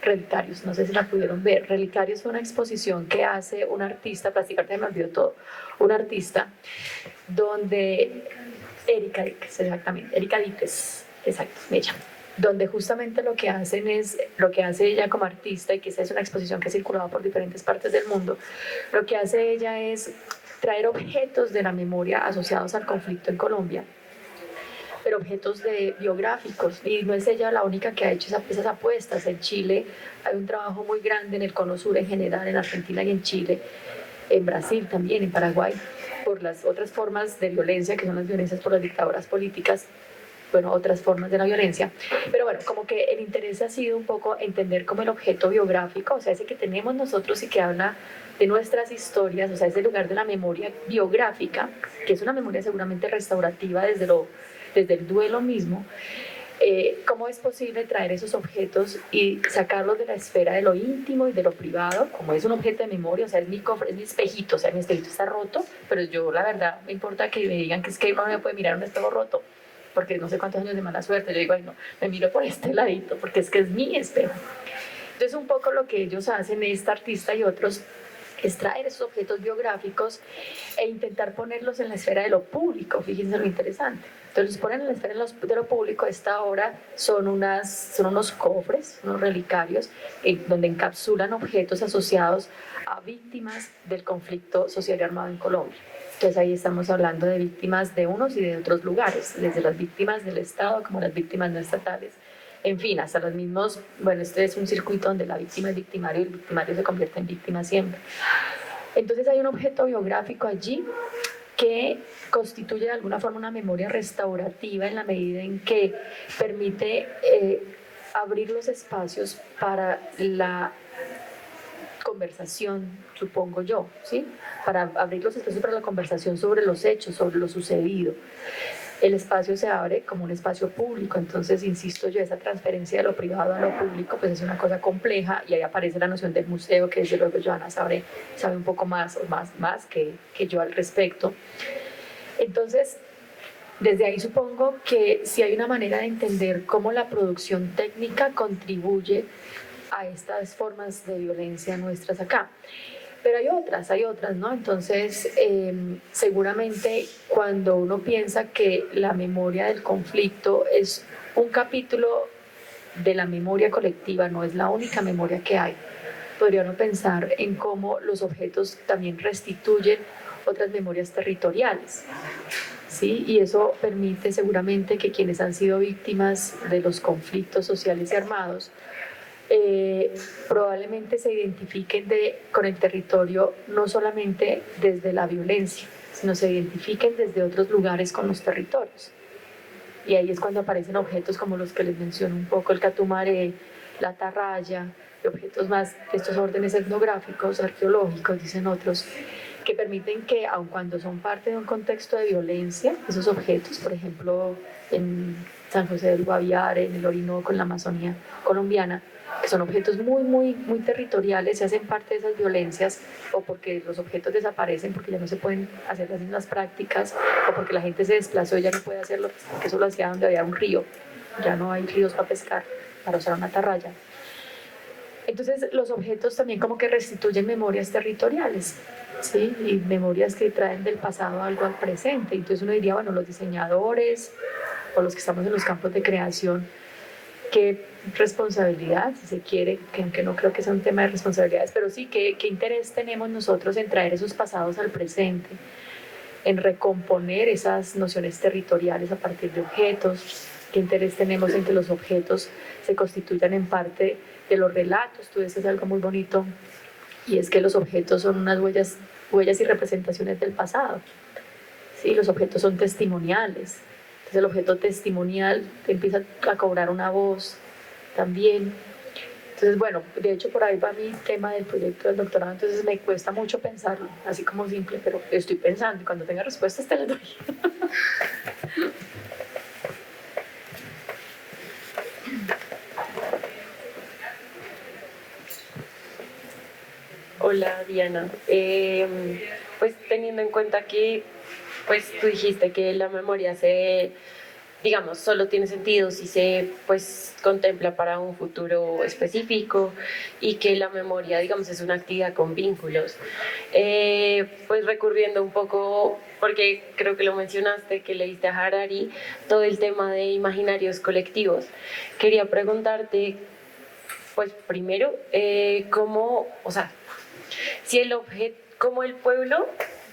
Relicarios, no sé si la pudieron ver. Relicarios fue una exposición que hace un artista, plásticamente me olvidó todo, un artista donde Erika Díquez, exacto, ella, donde justamente lo que hacen es, lo que hace ella como artista, y que esa es una exposición que ha circulado por diferentes partes del mundo, lo que hace ella es traer objetos de la memoria asociados al conflicto en Colombia, pero objetos biográficos, y no es ella la única que ha hecho esas apuestas. En Chile hay un trabajo muy grande, en el Cono Sur en general, en Argentina y en Chile, en Brasil también, en Paraguay, por las otras formas de violencia, que son las violencias por las dictaduras políticas, bueno, otras formas de la violencia. Pero bueno, como que el interés ha sido un poco entender como el objeto biográfico, o sea, ese que tenemos nosotros y que habla de nuestras historias, o sea, ese lugar de la memoria biográfica, que es una memoria seguramente restaurativa desde el duelo mismo. ¿Cómo es posible traer esos objetos y sacarlos de la esfera de lo íntimo y de lo privado, como es un objeto de memoria? O sea, es mi cofre, es mi espejito, o sea, mi espejito está roto, pero yo la verdad me importa que me digan que es que uno no me puede mirar un espejo roto, porque no sé cuántos años de mala suerte. Yo digo, ay no, me miro por este ladito, porque es que es mi espejo. Entonces un poco lo que ellos hacen, esta artista y otros, es traer esos objetos biográficos e intentar ponerlos en la esfera de lo público. Fíjense lo interesante. Entonces los ponen en la esfera de lo público. A esta hora son unos cofres, unos relicarios, donde encapsulan objetos asociados a víctimas del conflicto social y armado en Colombia. Entonces ahí estamos hablando de víctimas de unos y de otros lugares, desde las víctimas del Estado como las víctimas no estatales. En fin, hasta los mismos, bueno, este es un circuito donde la víctima es victimario y el victimario se convierte en víctima siempre. Entonces hay un objeto biográfico allí que constituye de alguna forma una memoria restaurativa, en la medida en que permite abrir los espacios para la conversación, supongo yo, ¿sí? Para abrir los espacios para la conversación sobre los hechos, sobre lo sucedido. El espacio se abre como un espacio público. Entonces, insisto yo, esa transferencia de lo privado a lo público pues es una cosa compleja, y ahí aparece la noción del museo, que desde luego Joana sabe un poco más que yo al respecto. Entonces, desde ahí supongo que sí hay una manera de entender cómo la producción técnica contribuye a estas formas de violencia nuestras acá. Pero hay otras, ¿no? Entonces, seguramente cuando uno piensa que la memoria del conflicto es un capítulo de la memoria colectiva, no es la única memoria que hay, podría uno pensar en cómo los objetos también restituyen otras memorias territoriales, ¿sí? Y eso permite seguramente que quienes han sido víctimas de los conflictos sociales y armados probablemente se identifiquen con el territorio no solamente desde la violencia, sino se identifiquen desde otros lugares con los territorios. Y ahí es cuando aparecen objetos como los que les menciono un poco, el catumaré, la atarraya, y objetos más de estos órdenes etnográficos, arqueológicos, dicen otros, que permiten que, aun cuando son parte de un contexto de violencia, esos objetos, por ejemplo, en San José del Guaviare, en el Orinoco, en la Amazonía colombiana, que son objetos muy territoriales, se hacen parte de esas violencias, o porque los objetos desaparecen porque ya no se pueden hacer las mismas prácticas, o porque la gente se desplazó y ya no puede hacerlo, porque eso lo hacía donde había un río, ya no hay ríos para pescar, para usar una atarraya. Entonces los objetos también como que restituyen memorias territoriales, ¿sí? Y memorias que traen del pasado algo al presente. Entonces uno diría, bueno, los diseñadores o los que estamos en los campos de creación, qué responsabilidad, si se quiere, que aunque no creo que sea un tema de responsabilidades, pero sí, qué interés tenemos nosotros en traer esos pasados al presente, en recomponer esas nociones territoriales a partir de objetos, qué interés tenemos en que los objetos se constituyan en parte de los relatos. Tú dices algo muy bonito, y es que los objetos son unas huellas y representaciones del pasado, ¿sí? Los objetos son testimoniales. Entonces el objeto testimonial empieza a cobrar una voz también. Entonces, bueno, de hecho por ahí va mi tema del proyecto del doctorado, entonces me cuesta mucho pensarlo, así como simple, pero estoy pensando, y cuando tenga respuestas te las doy. Hola Diana, pues teniendo en cuenta que pues tú dijiste que la memoria se digamos, solo tiene sentido si se pues contempla para un futuro específico y que la memoria, digamos, es una actividad con vínculos. Pues recurriendo un poco, porque creo que lo mencionaste, que leíste a Harari, todo el tema de imaginarios colectivos. Quería preguntarte, pues primero, cómo, o sea, si el objeto, cómo el pueblo,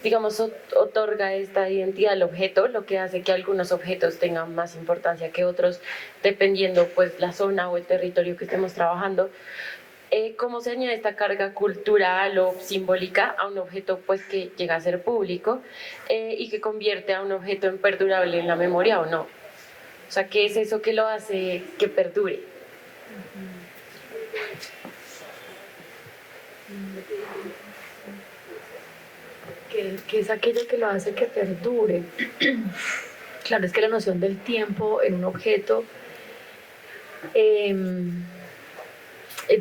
digamos, otorga esta identidad al objeto, lo que hace que algunos objetos tengan más importancia que otros, dependiendo pues la zona o el territorio que estemos trabajando. ¿Cómo se añade esta carga cultural o simbólica a un objeto pues que llega a ser público y que convierte a un objeto en perdurable en la memoria o no? O sea, ¿qué es eso que lo hace que perdure? ¿Qué es aquello que lo hace que perdure? Claro, es que la noción del tiempo en un objeto, es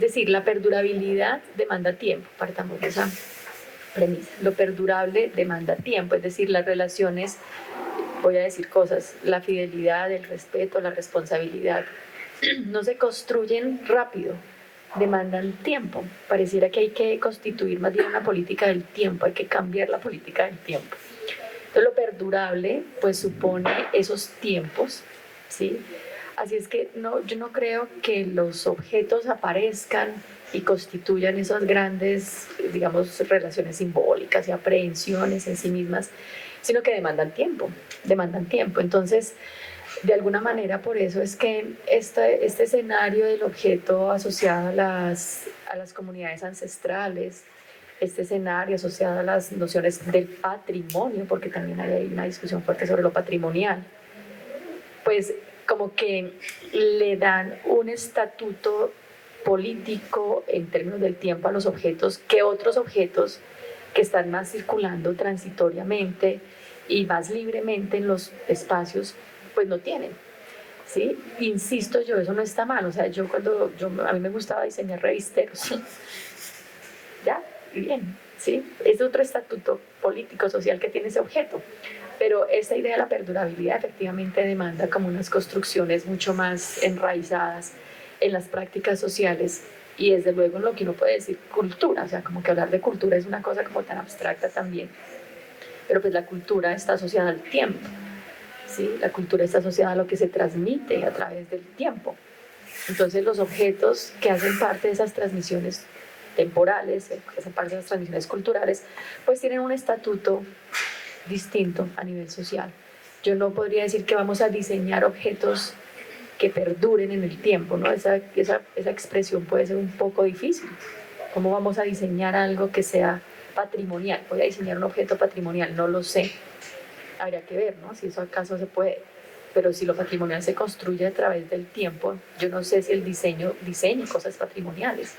decir, la perdurabilidad demanda tiempo, partamos de esa premisa. Lo perdurable demanda tiempo, es decir, las relaciones, voy a decir cosas, la fidelidad, el respeto, la responsabilidad, no se construyen rápido, demandan tiempo. Pareciera que hay que constituir más bien una política del tiempo, hay que cambiar la política del tiempo. Entonces lo perdurable pues supone esos tiempos, ¿sí? Así es que no, yo no creo que los objetos aparezcan y constituyan esas grandes, digamos, relaciones simbólicas y aprehensiones en sí mismas, sino que demandan tiempo, demandan tiempo. Entonces, de alguna manera, por eso es que este escenario del objeto asociado a las comunidades ancestrales, este escenario asociado a las nociones del patrimonio, porque también hay una discusión fuerte sobre lo patrimonial, pues como que le dan un estatuto político en términos del tiempo a los objetos que otros objetos que están más circulando transitoriamente y más libremente en los espacios pues no tienen, ¿sí? Insisto yo, eso no está mal, o sea, a mí me gustaba diseñar revisteros, ya, y bien, ¿sí? Es otro estatuto político, social que tiene ese objeto, pero esa idea de la perdurabilidad efectivamente demanda como unas construcciones mucho más enraizadas en las prácticas sociales y desde luego en lo que uno puede decir cultura, o sea, como que hablar de cultura es una cosa como tan abstracta también, pero pues la cultura está asociada al tiempo. ¿Sí? La cultura está asociada a lo que se transmite a través del tiempo. Entonces los objetos que hacen parte de esas transmisiones temporales, que hacen parte de las transmisiones culturales, pues tienen un estatuto distinto a nivel social. Yo no podría decir que vamos a diseñar objetos que perduren en el tiempo, ¿no? Esa expresión puede ser un poco difícil. ¿Cómo vamos a diseñar algo que sea patrimonial? Voy a diseñar un objeto patrimonial, no lo sé. Habría que ver, ¿no? Si eso acaso se puede. Pero si lo patrimonial se construye a través del tiempo, yo no sé si el diseña cosas patrimoniales,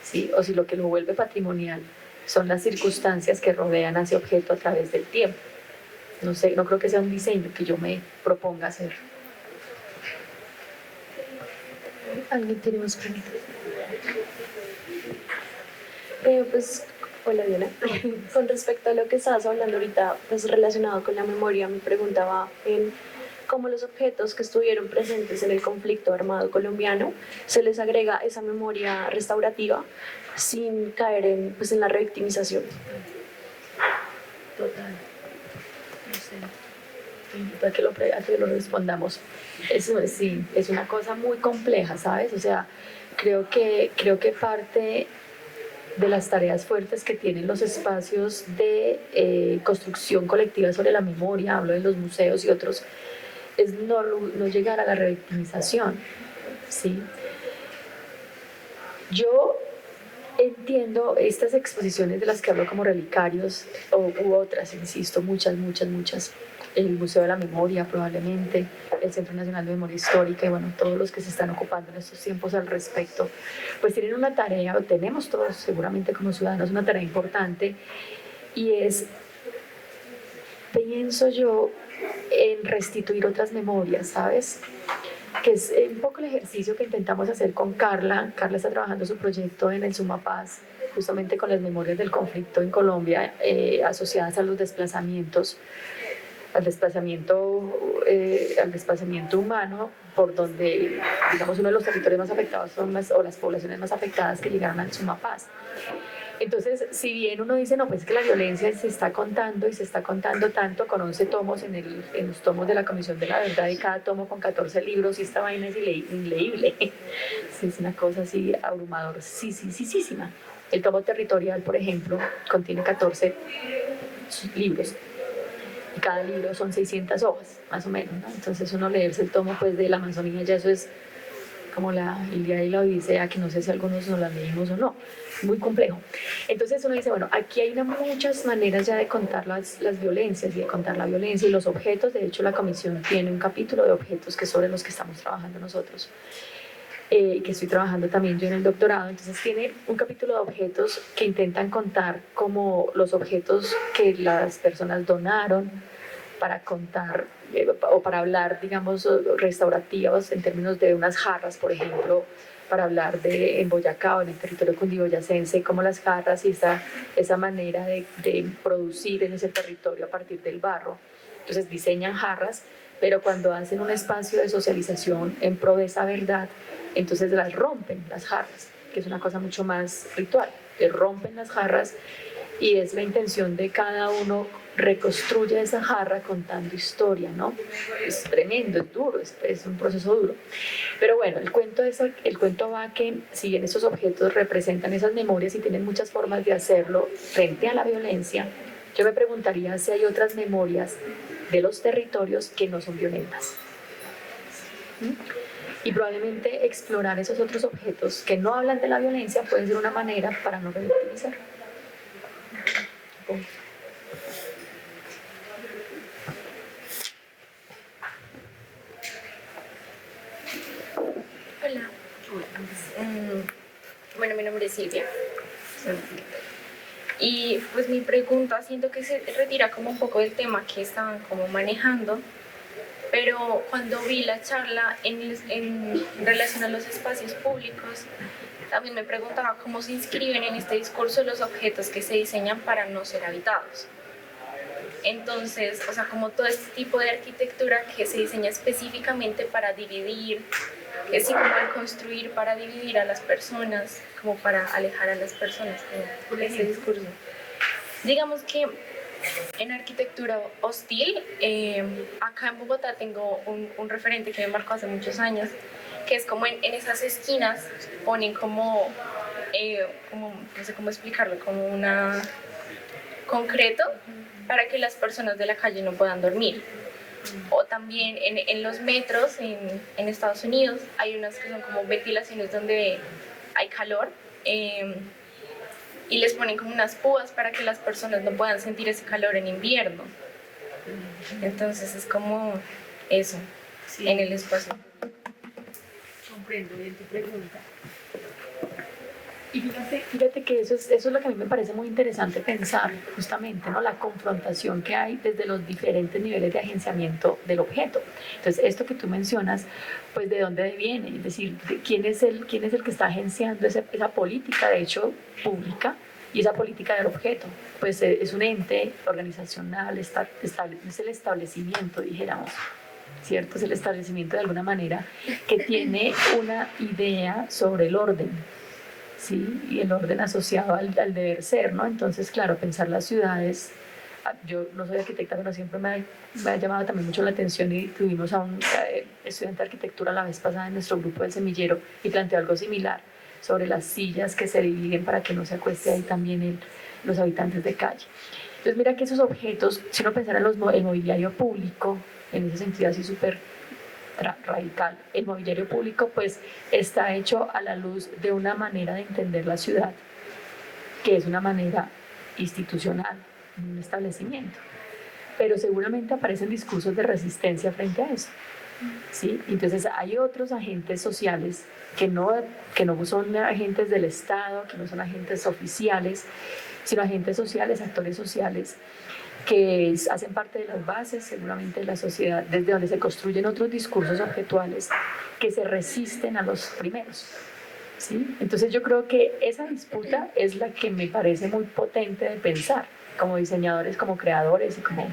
¿sí? O si lo que lo vuelve patrimonial son las circunstancias que rodean a ese objeto a través del tiempo. No sé, no creo que sea un diseño que yo me proponga hacer. ¿Alguien tiene más preguntas? Pues, hola Diana. Con respecto a lo que estabas hablando ahorita, pues relacionado con la memoria, me preguntaba en cómo los objetos que estuvieron presentes en el conflicto armado colombiano se les agrega esa memoria restaurativa sin caer en, pues, en la revictimización. Total. No sé. Invito a que lo respondamos. Eso sí, es una cosa muy compleja, ¿sabes? O sea, creo que parte de las tareas fuertes que tienen los espacios de construcción colectiva sobre la memoria, hablo de los museos y otros, es no llegar a la revictimización, ¿sí? Yo entiendo estas exposiciones de las que hablo como relicarios u otras, insisto, muchas, el Museo de la Memoria probablemente, el Centro Nacional de Memoria Histórica y bueno, todos los que se están ocupando en estos tiempos al respecto, pues tienen una tarea, o tenemos todos seguramente como ciudadanos una tarea importante y es, pienso yo, en restituir otras memorias, ¿sabes? Que es un poco el ejercicio que intentamos hacer con Carla. Carla está trabajando su proyecto en el Sumapaz, justamente con las memorias del conflicto en Colombia asociadas a los desplazamientos al desplazamiento humano, por donde, digamos, uno de los territorios más afectados son o las poblaciones más afectadas que llegaron al Sumapaz. Entonces, si bien uno dice, no, pues que la violencia se está contando y se está contando tanto con 11 tomos en los tomos de la Comisión de la Verdad, y cada tomo con 14 libros, y esta vaina es inleíble. Es una cosa así abrumadora, sí. El tomo territorial, por ejemplo, contiene 14 libros. Y cada libro son 600 hojas, más o menos, ¿no? Entonces uno leerse el tomo pues, de la Amazonía, ya eso es como la Ilíada y la Odisea, que no sé si algunos no la leímos o no, muy complejo. Entonces uno dice, bueno, aquí hay muchas maneras ya de contar las violencias y de contar la violencia y los objetos. De hecho, la comisión tiene un capítulo de objetos que es sobre los que estamos trabajando nosotros, que estoy trabajando también yo en el doctorado. Entonces tiene un capítulo de objetos que intentan contar como los objetos que las personas donaron para contar o para hablar, digamos, restaurativos en términos de unas jarras, por ejemplo, para hablar de en Boyacá o en el territorio cundiboyacense, como las jarras y esa manera de producir en ese territorio a partir del barro. Entonces diseñan jarras, pero cuando hacen un espacio de socialización en pro de esa verdad, entonces las rompen, las jarras, que es una cosa mucho más ritual. Que rompen las jarras y es la intención de cada uno reconstruye esa jarra contando historia, ¿no? Es tremendo, es duro, es un proceso duro. Pero bueno, el cuento va que si bien esos objetos representan esas memorias y tienen muchas formas de hacerlo frente a la violencia, yo me preguntaría si hay otras memorias de los territorios que no son violentas. Y probablemente explorar esos otros objetos que no hablan de la violencia puede ser una manera para no revictimizar. Hola. Bueno, mi nombre es Silvia. Y pues mi pregunta, siento que se retira como un poco del tema que estaban como manejando, pero cuando vi la charla en relación a los espacios públicos, también me preguntaba cómo se inscriben en este discurso los objetos que se diseñan para no ser habitados. Entonces, o sea, como todo este tipo de arquitectura que se diseña específicamente para dividir, que es como al construir para dividir a las personas, como para alejar a las personas, como ese discurso. Digamos que en arquitectura hostil, acá en Bogotá tengo un referente que me marcó hace muchos años, que es como en esas esquinas ponen como, no sé cómo explicarlo, como una concreto para que las personas de la calle no puedan dormir. O también en los metros en Estados Unidos hay unas que son como ventilaciones donde hay calor, y les ponen como unas púas para que las personas no puedan sentir ese calor en invierno. Entonces es como eso, sí, en el espacio. Comprendo bien tu pregunta. Y fíjate que eso es lo que a mí me parece muy interesante pensar, justamente, ¿no? La confrontación que hay desde los diferentes niveles de agenciamiento del objeto. Entonces, esto que tú mencionas, pues, ¿de dónde viene? Es decir, ¿quién es el que está agenciando esa política, de hecho, pública, y esa política del objeto? Pues es un ente organizacional, es el establecimiento, dijéramos, ¿cierto? Es el establecimiento de alguna manera que tiene una idea sobre el orden, ¿sí? Y el orden asociado al deber ser, ¿no? Entonces, claro, pensar las ciudades, yo no soy arquitecta, pero siempre me ha llamado también mucho la atención, y tuvimos a un estudiante de arquitectura la vez pasada en nuestro grupo del semillero y planteó algo similar sobre las sillas que se dividen para que no se acueste ahí también los habitantes de calle. Entonces, mira que esos objetos, si uno pensara en el mobiliario público, en ese sentido así súper radical, el mobiliario público pues está hecho a la luz de una manera de entender la ciudad, que es una manera institucional, un establecimiento, pero seguramente aparecen discursos de resistencia frente a eso, ¿sí? Entonces hay otros agentes sociales que no son agentes del Estado, que no son agentes oficiales, sino agentes sociales, actores sociales, que hacen parte de las bases seguramente de la sociedad, desde donde se construyen otros discursos objetuales que se resisten a los primeros, ¿sí? Entonces yo creo que esa disputa es la que me parece muy potente de pensar como diseñadores, como creadores y como,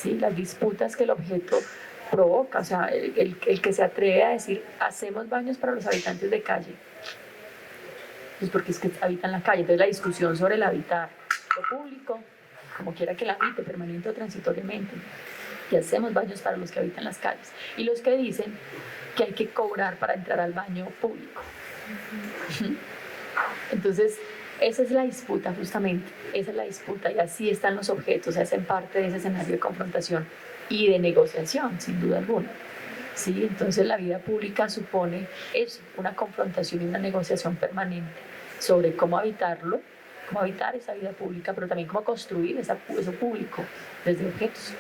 ¿sí? Las disputas que el objeto provoca, o sea, el que se atreve a decir, hacemos baños para los habitantes de calle, pues porque es que habitan la calle, entonces la discusión sobre el habitar lo público, como quiera que la habite, permanente o transitoriamente, y hacemos baños para los que habitan las calles, y los que dicen que hay que cobrar para entrar al baño público. Entonces, esa es la disputa justamente, esa es la disputa, y así están los objetos, hacen parte de ese escenario de confrontación y de negociación, sin duda alguna. ¿Sí? Entonces la vida pública supone eso, una confrontación y una negociación permanente sobre cómo habitarlo, cómo habitar esa vida pública, pero también cómo construir eso público desde objetos.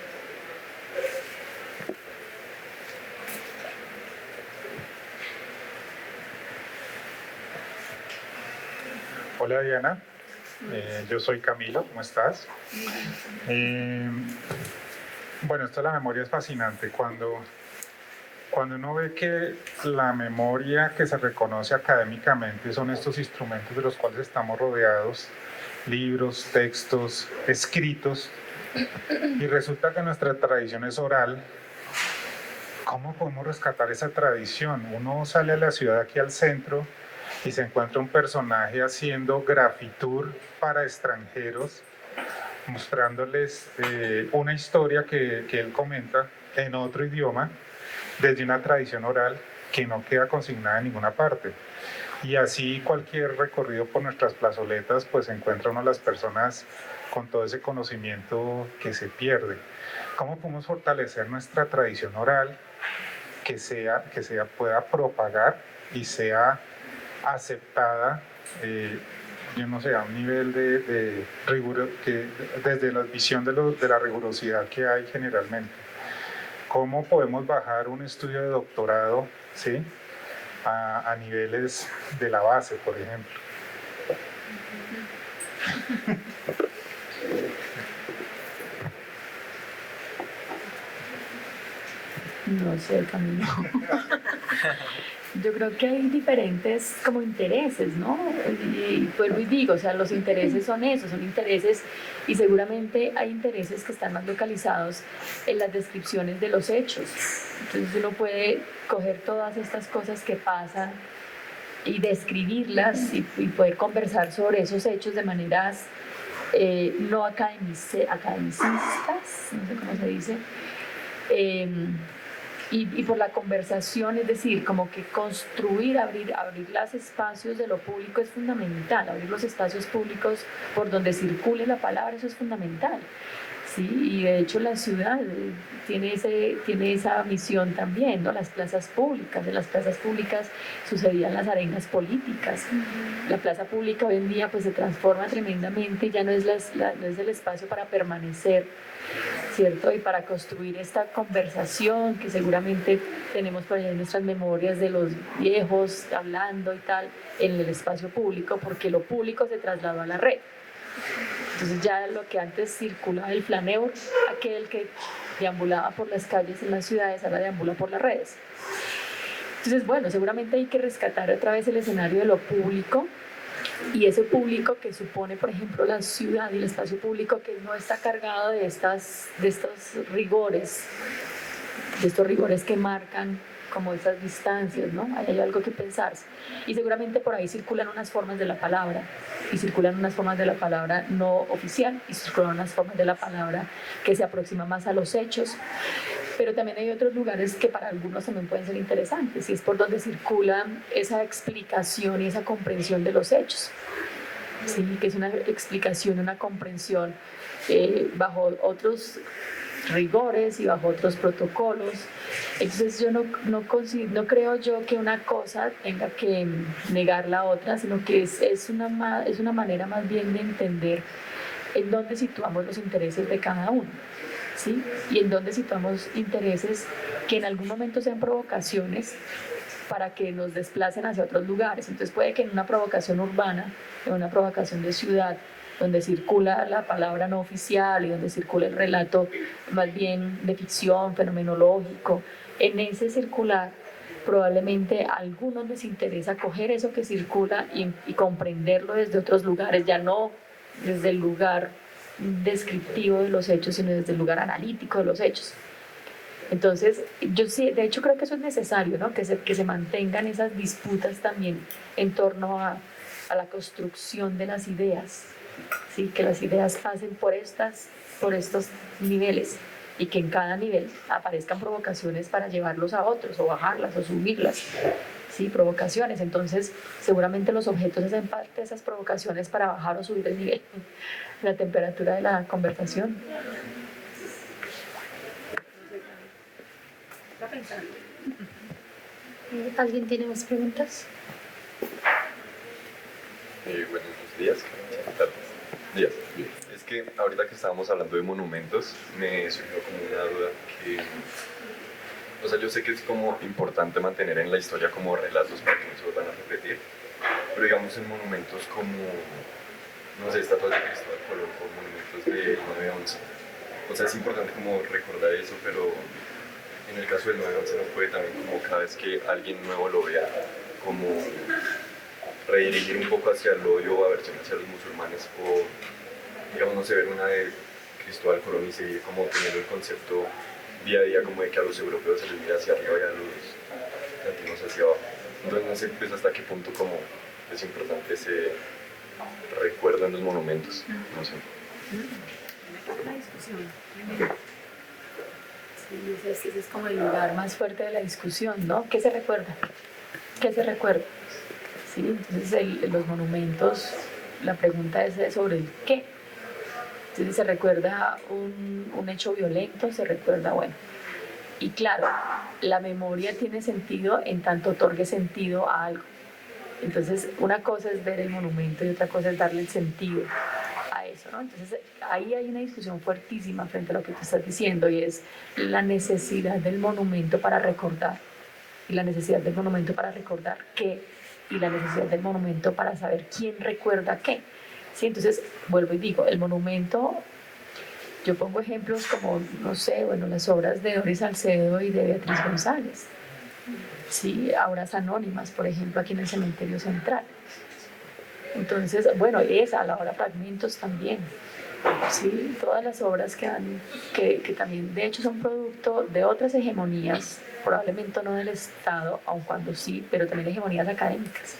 Hola Diana, yo soy Camilo, ¿cómo estás? Bueno, esto de la memoria es fascinante. Cuando uno ve que la memoria que se reconoce académicamente son estos instrumentos de los cuales estamos rodeados, libros, textos, escritos, y resulta que nuestra tradición es oral, ¿cómo podemos rescatar esa tradición? Uno sale a la ciudad, aquí al centro, y se encuentra un personaje haciendo grafitur para extranjeros, mostrándoles una historia que él comenta en otro idioma, desde una tradición oral que no queda consignada en ninguna parte. Y así cualquier recorrido por nuestras plazoletas, pues encuentra uno a las personas con todo ese conocimiento que se pierde. ¿Cómo podemos fortalecer nuestra tradición oral que pueda propagar y sea aceptada, yo no sé, a un nivel de rigor, desde la visión de la rigurosidad que hay generalmente? ¿Cómo podemos bajar un estudio de doctorado, ¿sí?, a niveles de la base, por ejemplo? No sé, Camilo. Yo creo que hay diferentes como intereses, ¿no? Y vuelvo y digo, o sea, los intereses son esos, son intereses, y seguramente hay intereses que están más localizados en las descripciones de los hechos. Entonces uno puede coger todas estas cosas que pasan y describirlas y poder conversar sobre esos hechos de maneras no academicistas, no sé cómo se dice, y por la conversación, es decir, como que construir, abrir los espacios de lo público es fundamental, abrir los espacios públicos por donde circule la palabra, eso es fundamental. Sí, y de hecho la ciudad tiene esa misión también, ¿no? Las plazas públicas, en las plazas públicas sucedían las arenas políticas. La plaza pública hoy en día pues se transforma tremendamente, ya no es el espacio para permanecer, ¿cierto? Y para construir esta conversación que seguramente tenemos por allá en nuestras memorias de los viejos hablando y tal, en el espacio público, porque lo público se trasladó a la red. Entonces ya lo que antes circulaba el flaneur, aquel que deambulaba por las calles en las ciudades, ahora deambula por las redes. Entonces, bueno, seguramente hay que rescatar otra vez el escenario de lo público, y ese público que supone, por ejemplo, la ciudad y el espacio público que no está cargado de estos rigores, que marcan como esas distancias, ¿no? Ahí hay algo que pensarse. Y seguramente por ahí circulan unas formas de la palabra, y circulan unas formas de la palabra no oficial, y circulan unas formas de la palabra que se aproximan más a los hechos. Pero también hay otros lugares que para algunos también pueden ser interesantes, y es por donde circula esa explicación y esa comprensión de los hechos. Sí, que es una explicación, una comprensión bajo otros rigores y bajo otros protocolos. Entonces yo no creo yo que una cosa tenga que negar la otra, sino que es una manera más bien de entender en dónde situamos los intereses de cada uno, ¿sí? Y en dónde situamos intereses que en algún momento sean provocaciones para que nos desplacen hacia otros lugares. Entonces puede que en una provocación urbana, en una provocación de ciudad, donde circula la palabra no oficial y donde circula el relato más bien de ficción, fenomenológico, en ese circular probablemente a algunos les interesa coger eso que circula y comprenderlo desde otros lugares, ya no desde el lugar descriptivo de los hechos, sino desde el lugar analítico de los hechos. Entonces, yo sí, de hecho creo que eso es necesario, ¿no? Que se mantengan esas disputas también en torno a la construcción de las ideas, ¿sí? Que las ideas pasen por estos niveles y que en cada nivel aparezcan provocaciones para llevarlos a otros, o bajarlas, o subirlas, ¿sí? Provocaciones. Entonces, seguramente los objetos hacen parte de esas provocaciones para bajar o subir el nivel, la temperatura de la conversación. ¿Alguien tiene más preguntas? Buenos días, días. Es que ahorita que estábamos hablando de monumentos, me surgió como una duda que, o sea, yo sé que es como importante mantener en la historia como relatos para que no se vuelvan a repetir, pero digamos en monumentos como, no sé, estatuas de Cristóbal Colón o monumentos de 9/11. O sea, es importante como recordar eso, pero en el caso del 9/11 no puede también como cada vez que alguien nuevo lo vea, como redirigir un poco hacia el odio o aversión hacia los musulmanes, o digamos, no sé, ver una de Cristóbal Colón y seguir como teniendo el concepto día a día como de que a los europeos se les mira hacia arriba y a los latinos hacia abajo. Entonces no sé pues hasta qué punto como es importante ese recuerdo en los monumentos, no sé. Una discusión. Sí, ese es como el lugar más fuerte de la discusión, ¿no? ¿Qué se recuerda? ¿Qué se recuerda? Sí, entonces los monumentos, la pregunta es sobre el qué. Entonces se recuerda un hecho violento, se recuerda, bueno. Y claro, la memoria tiene sentido en tanto otorgue sentido a algo. Entonces una cosa es ver el monumento y otra cosa es darle el sentido a eso, ¿no? Entonces ahí hay una discusión fuertísima frente a lo que tú estás diciendo, y es la necesidad del monumento para recordar, y la necesidad del monumento para recordar qué, y la necesidad del monumento para saber quién recuerda qué. ¿Sí? Entonces vuelvo y digo, el monumento, yo pongo ejemplos como, no sé, bueno, las obras de Doris Salcedo y de Beatriz González, ¿sí? Auras anónimas, por ejemplo, aquí en el Cementerio Central. Entonces, bueno, la obra Fragmentos también, ¿sí? Todas las obras que también de hecho son producto de otras hegemonías, probablemente no del Estado, aun cuando sí, pero también hegemonías académicas,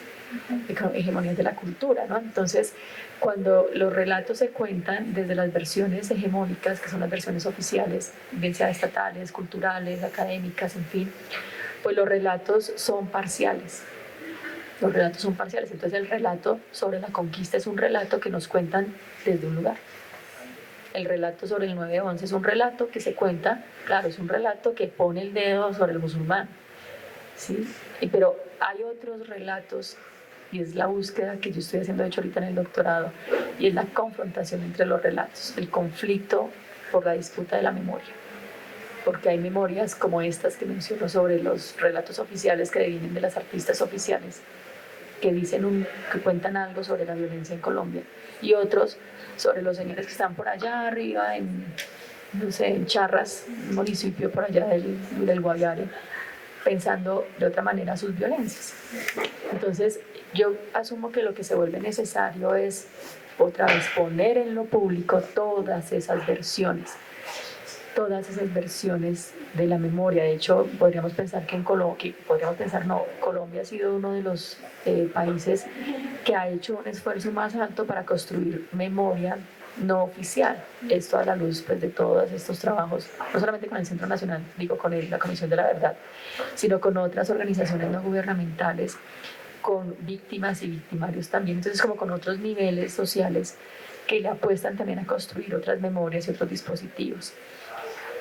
hegemonías de la cultura, ¿no? Entonces, cuando los relatos se cuentan desde las versiones hegemónicas, que son las versiones oficiales, bien sea estatales, culturales, académicas, en fin, pues los relatos son parciales. Los relatos son parciales, entonces el relato sobre la conquista es un relato que nos cuentan desde un lugar. El relato sobre el 9/11 es un relato que se cuenta, claro, es un relato que pone el dedo sobre el musulmán, ¿sí? Pero hay otros relatos, y es la búsqueda que yo estoy haciendo de hecho ahorita en el doctorado, y es la confrontación entre los relatos, el conflicto por la disputa de la memoria. Porque hay memorias como estas que menciono sobre los relatos oficiales que vienen de las artistas oficiales, que que cuentan algo sobre la violencia en Colombia, y otros sobre los señores que están por allá arriba no sé, en Charras, un municipio por allá del Guaviare, pensando de otra manera sus violencias. Entonces yo asumo que lo que se vuelve necesario es otra vez poner en lo público todas esas versiones de la memoria. De hecho, podríamos pensar que Colombia ha sido uno de los países que ha hecho un esfuerzo más alto para construir memoria no oficial. Esto a la luz pues, de todos estos trabajos, no solamente con el Centro Nacional, con la Comisión de la Verdad, sino con otras organizaciones no gubernamentales, con víctimas y victimarios también, entonces como con otros niveles sociales que le apuestan también a construir otras memorias y otros dispositivos.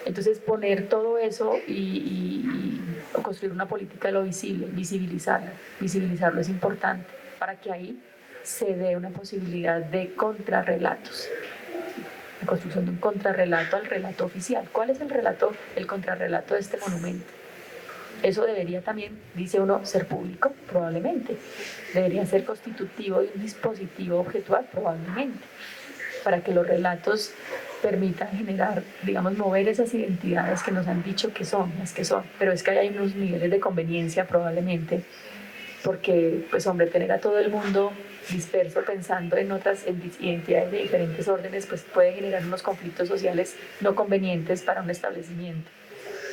Entonces poner todo eso y construir una política de lo visible, visibilizarlo es importante para que ahí se dé una posibilidad de contrarrelatos, la construcción de un contrarrelato al relato oficial. ¿Cuál es el contrarrelato de este monumento? Eso debería también, dice uno, ser público, probablemente. Debería ser constitutivo de un dispositivo objetual, probablemente, para que los relatos permitan generar, digamos, mover esas identidades que nos han dicho que son las que son. Pero es que hay unos niveles de conveniencia probablemente porque pues hombre, tener a todo el mundo disperso pensando en otras identidades de diferentes órdenes pues puede generar unos conflictos sociales no convenientes para un establecimiento.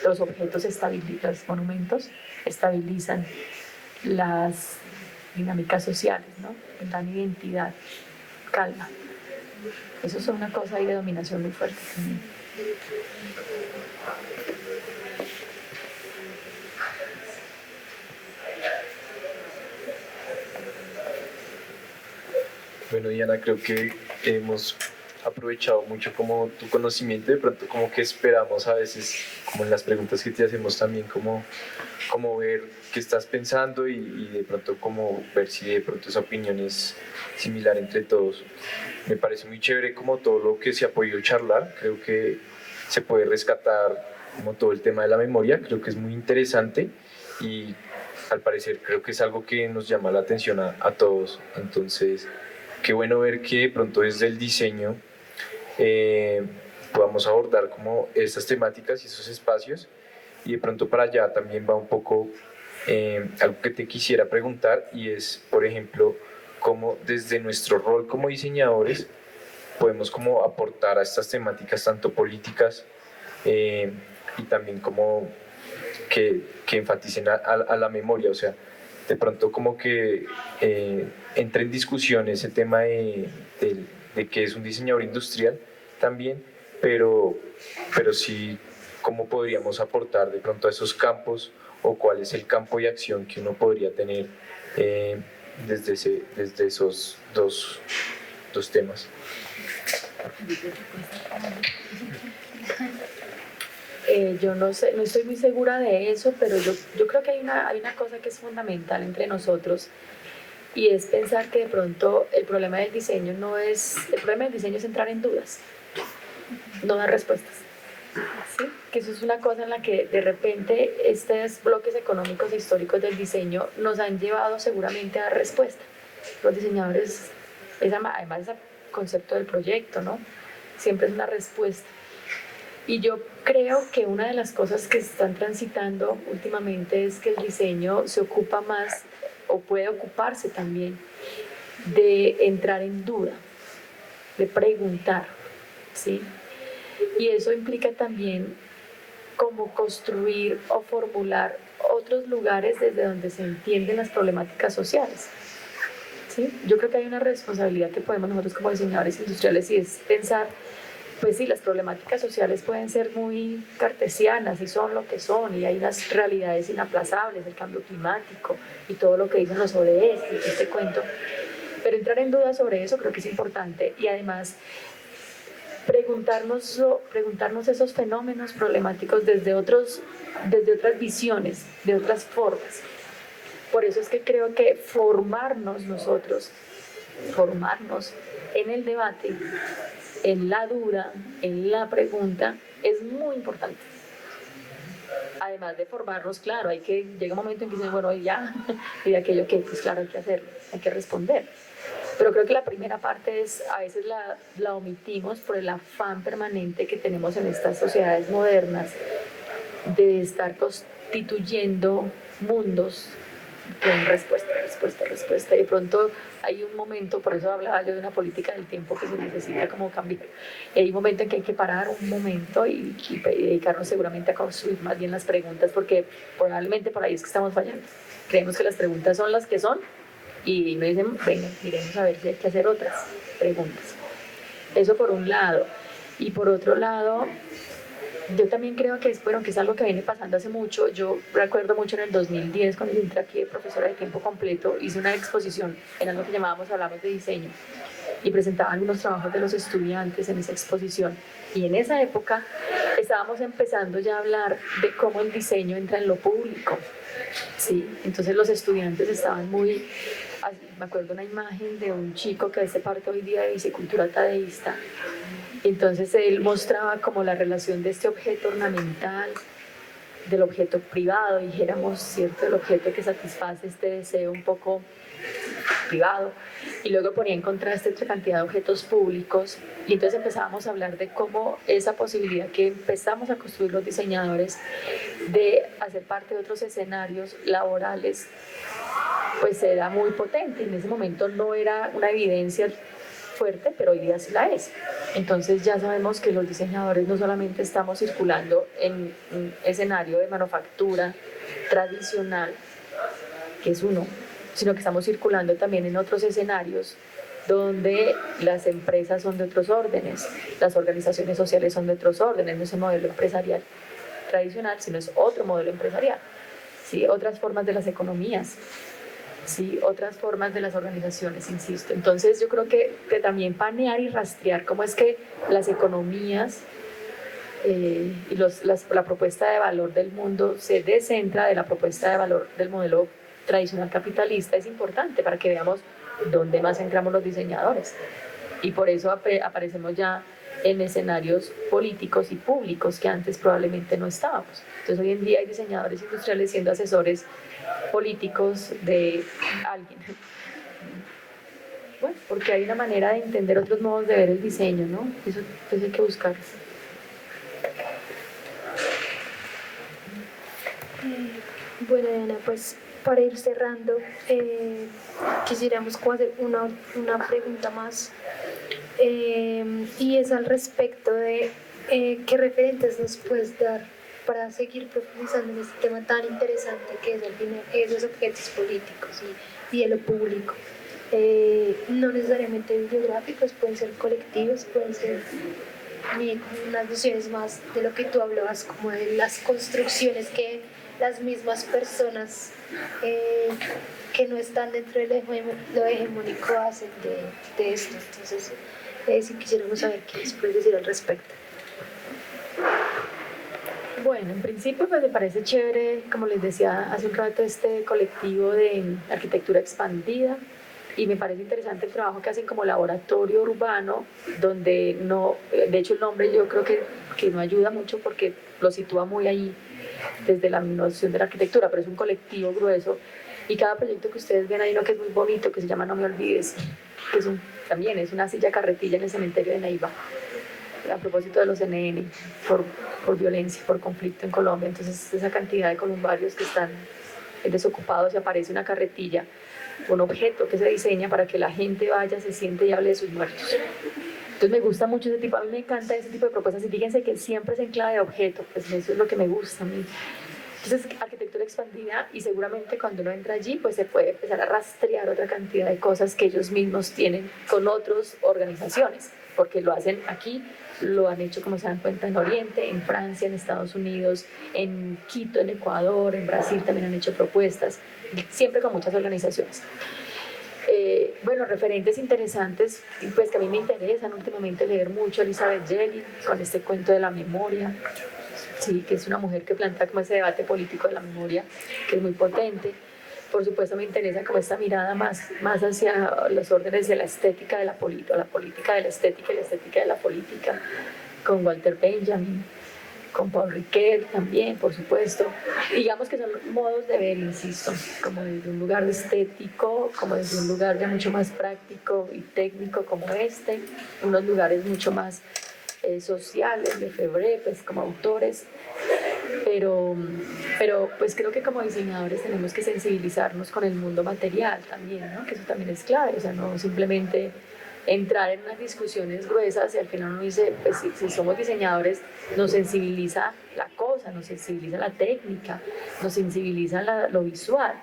Los objetos los monumentos estabilizan las dinámicas sociales, ¿no? Dan identidad, calma. Eso es una cosa ahí de dominación muy fuerte también. Bueno, Diana, creo que hemos aprovechado mucho como tu conocimiento, de pronto como que esperamos a veces, como en las preguntas que te hacemos también, como ver qué estás pensando y de pronto como ver si de pronto esa opinión es similar entre todos. Me parece muy chévere como todo lo que se ha podido charlar, creo que se puede rescatar como todo el tema de la memoria, creo que es muy interesante y al parecer creo que es algo que nos llama la atención a todos, entonces qué bueno ver que de pronto desde el diseño podamos abordar como estas temáticas y esos espacios y de pronto para allá también va un poco algo que te quisiera preguntar y es, por ejemplo, cómo desde nuestro rol como diseñadores podemos como aportar a estas temáticas tanto políticas y también como que enfaticen a la memoria, o sea, de pronto como que entra en discusión ese tema de que es un diseñador industrial también, pero sí cómo podríamos aportar de pronto a esos campos o cuál es el campo de acción que uno podría tener desde esos dos temas. Yo no sé, no estoy muy segura de eso, pero yo creo que hay una cosa que es fundamental entre nosotros y es pensar que de pronto el problema del diseño es entrar en dudas, no dar respuestas. ¿Sí? Que eso es una cosa en la que de repente estos bloques económicos e históricos del diseño nos han llevado seguramente a dar respuesta. Los diseñadores, además ese concepto del proyecto, ¿no? Siempre es una respuesta. Y yo creo que una de las cosas que están transitando últimamente es que el diseño se ocupa más o puede ocuparse también de entrar en duda, de preguntar, ¿sí? Y eso implica también cómo construir o formular otros lugares desde donde se entienden las problemáticas sociales, ¿sí? Yo creo que hay una responsabilidad que podemos nosotros como diseñadores industriales y es pensar, pues sí, las problemáticas sociales pueden ser muy cartesianas y son lo que son y hay unas realidades inaplazables, el cambio climático y todo lo que dicen los ODS y este cuento, pero entrar en duda sobre eso creo que es importante y además preguntarnos esos fenómenos problemáticos desde otras visiones, de otras formas. Por eso es que creo que formarnos en el debate, en la duda, en la pregunta, es muy importante. Además de formarnos, claro, llega un momento en que dicen, bueno, ya, y de aquello que, pues claro, hay que hacerlo, hay que responder. Pero creo que la primera parte a veces la omitimos por el afán permanente que tenemos en estas sociedades modernas de estar constituyendo mundos con respuesta. Y de pronto hay un momento, por eso hablaba yo de una política del tiempo que se necesita como cambiar. Y hay un momento en que hay que parar un momento y dedicarnos seguramente a construir más bien las preguntas, porque probablemente por ahí es que estamos fallando. Creemos que las preguntas son las que son y nos dicen, venga, miremos a ver si hay que hacer otras preguntas. Eso por un lado. Y por otro lado, yo también creo que es algo que viene pasando hace mucho. Yo recuerdo mucho en el 2010, cuando yo entré aquí de profesora de tiempo completo, hice una exposición, era lo que Hablamos de Diseño, y presentaba algunos trabajos de los estudiantes en esa exposición. Y en esa época estábamos empezando ya a hablar de cómo el diseño entra en lo público. Sí, entonces los estudiantes estaban muy... Me acuerdo una imagen de un chico que hace parte hoy día de Bicicultura Tadeísta. Entonces él mostraba como la relación de este objeto ornamental, del objeto privado, dijéramos, ¿cierto? El objeto que satisface este deseo un poco privado, y luego ponía en contraste otra cantidad de objetos públicos, y entonces empezábamos a hablar de cómo esa posibilidad que empezamos a construir los diseñadores de hacer parte de otros escenarios laborales pues era muy potente. En ese momento no era una evidencia fuerte, pero hoy día sí la es. Entonces ya sabemos que los diseñadores no solamente estamos circulando en un escenario de manufactura tradicional, que es uno, sino que estamos circulando también en otros escenarios donde las empresas son de otros órdenes, las organizaciones sociales son de otros órdenes, no es el modelo empresarial tradicional, sino es otro modelo empresarial, ¿sí? Otras formas de las economías, ¿sí? Otras formas de las organizaciones, insisto. Entonces yo creo que también panear y rastrear cómo es que las economías y la propuesta de valor del mundo se descentra de la propuesta de valor del modelo tradicional capitalista es importante para que veamos dónde más entramos los diseñadores. Y por eso aparecemos ya en escenarios políticos y públicos que antes probablemente no estábamos. Entonces hoy en día hay diseñadores industriales siendo asesores políticos de alguien. Bueno, porque hay una manera de entender otros modos de ver el diseño, ¿no? Eso hay que buscar. Bueno, Diana, pues para ir cerrando, quisiéramos como hacer una pregunta más, y es al respecto de qué referentes nos puedes dar para seguir profundizando en este tema tan interesante que es al final esos objetos políticos y de lo público. No necesariamente bibliográficos, pueden ser colectivos, pueden ser unas nociones más de lo que tú hablabas, como de las construcciones que las mismas personas que no están dentro de lo hegemónico hacen de esto. Entonces, si quisiéramos saber qué les puedes decir al respecto. Bueno, en principio pues me parece chévere, como les decía hace un rato, este colectivo de arquitectura expandida, y me parece interesante el trabajo que hacen como laboratorio urbano, donde no, de hecho el nombre yo creo que no ayuda mucho porque lo sitúa muy ahí desde la noción de la arquitectura, pero es un colectivo grueso, y cada proyecto que ustedes ven, hay uno que es muy bonito, que se llama No Me Olvides, que también es una silla carretilla en el cementerio de Neiva, a propósito de los NN, por violencia, por conflicto en Colombia. Entonces esa cantidad de columbarios que están desocupados, y aparece una carretilla, un objeto que se diseña para que la gente vaya, se siente y hable de sus muertos. Entonces me gusta mucho ese tipo, a mí me encanta ese tipo de propuestas, y fíjense que siempre es en clave de objeto, pues eso es lo que me gusta a mí. Entonces, arquitectura expandida, y seguramente cuando uno entra allí, pues se puede empezar a rastrear otra cantidad de cosas que ellos mismos tienen con otras organizaciones, porque lo hacen aquí, lo han hecho, como se dan cuenta, en Oriente, en Francia, en Estados Unidos, en Quito, en Ecuador, en Brasil también han hecho propuestas, siempre con muchas organizaciones. Bueno, referentes interesantes, pues que a mí me interesan últimamente leer mucho, Elizabeth Jelly, con este cuento de la memoria, sí, que es una mujer que plantea como ese debate político de la memoria, que es muy potente. Por supuesto me interesa como esta mirada más hacia los órdenes de la estética de la política, la política de la estética y la estética de la política, con Walter Benjamin, con Paul Ricoeur también, por supuesto. Digamos que son modos de ver, insisto, como desde un lugar estético, como desde un lugar ya mucho más práctico y técnico como este, unos lugares mucho más sociales, Lefebvre, pues como autores, pero pues creo que como diseñadores tenemos que sensibilizarnos con el mundo material también, ¿no? Que eso también es clave, o sea, no simplemente entrar en unas discusiones gruesas y al final uno dice, pues si somos diseñadores, nos sensibiliza la cosa, nos sensibiliza la técnica, nos sensibiliza lo visual.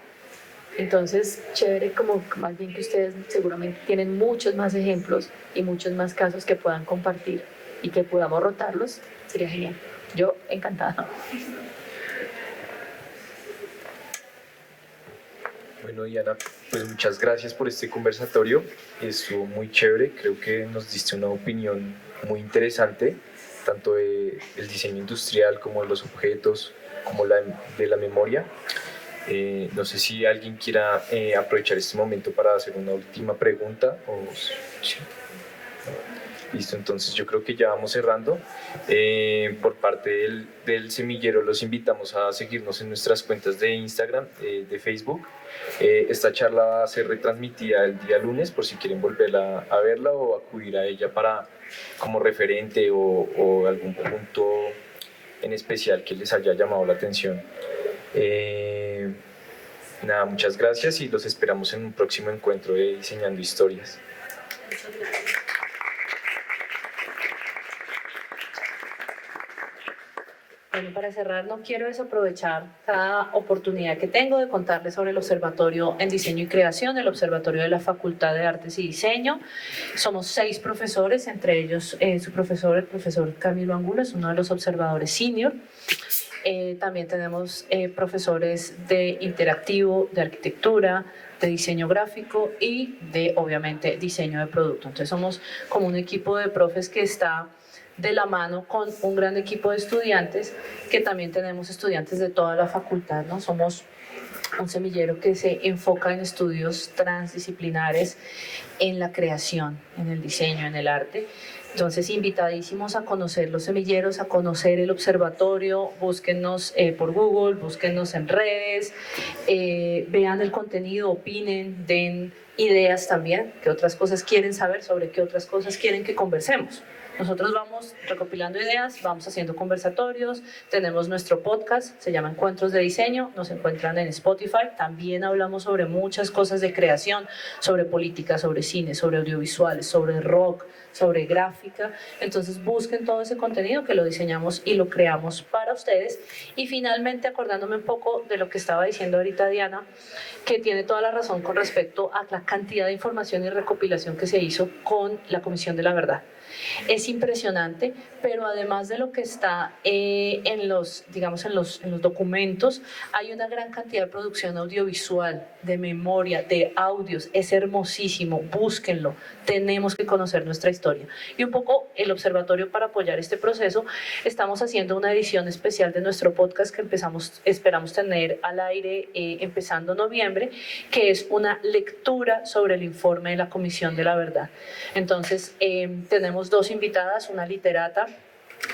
Entonces, chévere como más bien que ustedes seguramente tienen muchos más ejemplos y muchos más casos que puedan compartir y que podamos rotarlos, sería genial. Yo encantada. Bueno, Diana, pues muchas gracias por este conversatorio, estuvo muy chévere, creo que nos diste una opinión muy interesante, tanto del diseño industrial como de los objetos, como de la memoria. No sé si alguien quiera aprovechar este momento para hacer una última pregunta. Sí. Listo, entonces yo creo que ya vamos cerrando. Por parte del semillero los invitamos a seguirnos en nuestras cuentas de Instagram, de Facebook. Esta charla va a ser retransmitida el día lunes por si quieren volver a verla o acudir a ella como referente o algún punto en especial que les haya llamado la atención. Nada, muchas gracias y los esperamos en un próximo encuentro de Diseñando Historias. Bueno, para cerrar, no quiero desaprovechar cada oportunidad que tengo de contarles sobre el Observatorio en Diseño y Creación, el Observatorio de la Facultad de Artes y Diseño. Somos 6 profesores, entre ellos su profesor, el profesor Camilo Angulo, es uno de los observadores senior. También tenemos profesores de interactivo, de arquitectura, de diseño gráfico y de, obviamente, diseño de producto. Entonces somos como un equipo de profes que está de la mano con un gran equipo de estudiantes, que también tenemos estudiantes de toda la facultad, ¿no? Somos un semillero que se enfoca en estudios transdisciplinares en la creación, en el diseño, en el arte. Entonces, invitadísimos a conocer los semilleros, a conocer el observatorio, búsquennos por Google, búsquennos en redes, vean el contenido, opinen, den ideas también, qué otras cosas quieren saber, sobre qué otras cosas quieren que conversemos. Nosotros vamos recopilando ideas, vamos haciendo conversatorios, tenemos nuestro podcast, se llama Encuentros de Diseño, nos encuentran en Spotify, también hablamos sobre muchas cosas de creación, sobre política, sobre cine, sobre audiovisuales, sobre rock, sobre gráfica. Entonces busquen todo ese contenido que lo diseñamos y lo creamos para ustedes. Y finalmente, acordándome un poco de lo que estaba diciendo ahorita Diana, que tiene toda la razón con respecto a la cantidad de información y recopilación que se hizo con la Comisión de la Verdad. Es impresionante, pero además de lo que está en los documentos, hay una gran cantidad de producción audiovisual, de memoria, de audios. Es hermosísimo, búsquenlo, tenemos que conocer nuestra historia. Y un poco el observatorio, para apoyar este proceso, estamos haciendo una edición especial de nuestro podcast que esperamos tener al aire empezando noviembre, que es una lectura sobre el informe de la Comisión de la Verdad. Entonces, tenemos 2 invitadas, una literata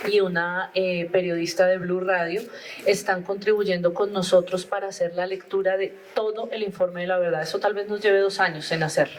y una periodista de Blue Radio, están contribuyendo con nosotros para hacer la lectura de todo el informe de la verdad. Eso tal vez nos lleve 2 años en hacerlo,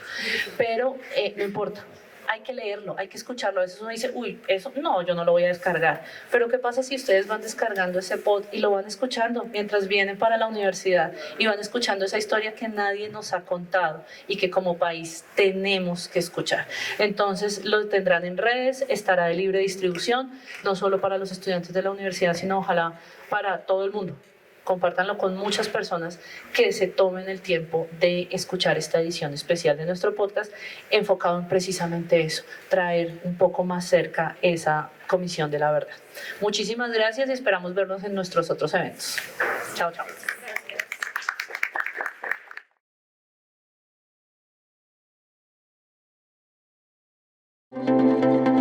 pero no importa. Hay que leerlo, hay que escucharlo. A veces uno dice, uy, eso no, yo no lo voy a descargar. Pero ¿qué pasa si ustedes van descargando ese pod y lo van escuchando mientras vienen para la universidad y van escuchando esa historia que nadie nos ha contado y que como país tenemos que escuchar? Entonces lo tendrán en redes, estará de libre distribución, no solo para los estudiantes de la universidad, sino ojalá para todo el mundo. Compártanlo con muchas personas que se tomen el tiempo de escuchar esta edición especial de nuestro podcast, enfocado en precisamente eso, traer un poco más cerca esa Comisión de la Verdad. Muchísimas gracias y esperamos vernos en nuestros otros eventos. Chao, chao. Gracias.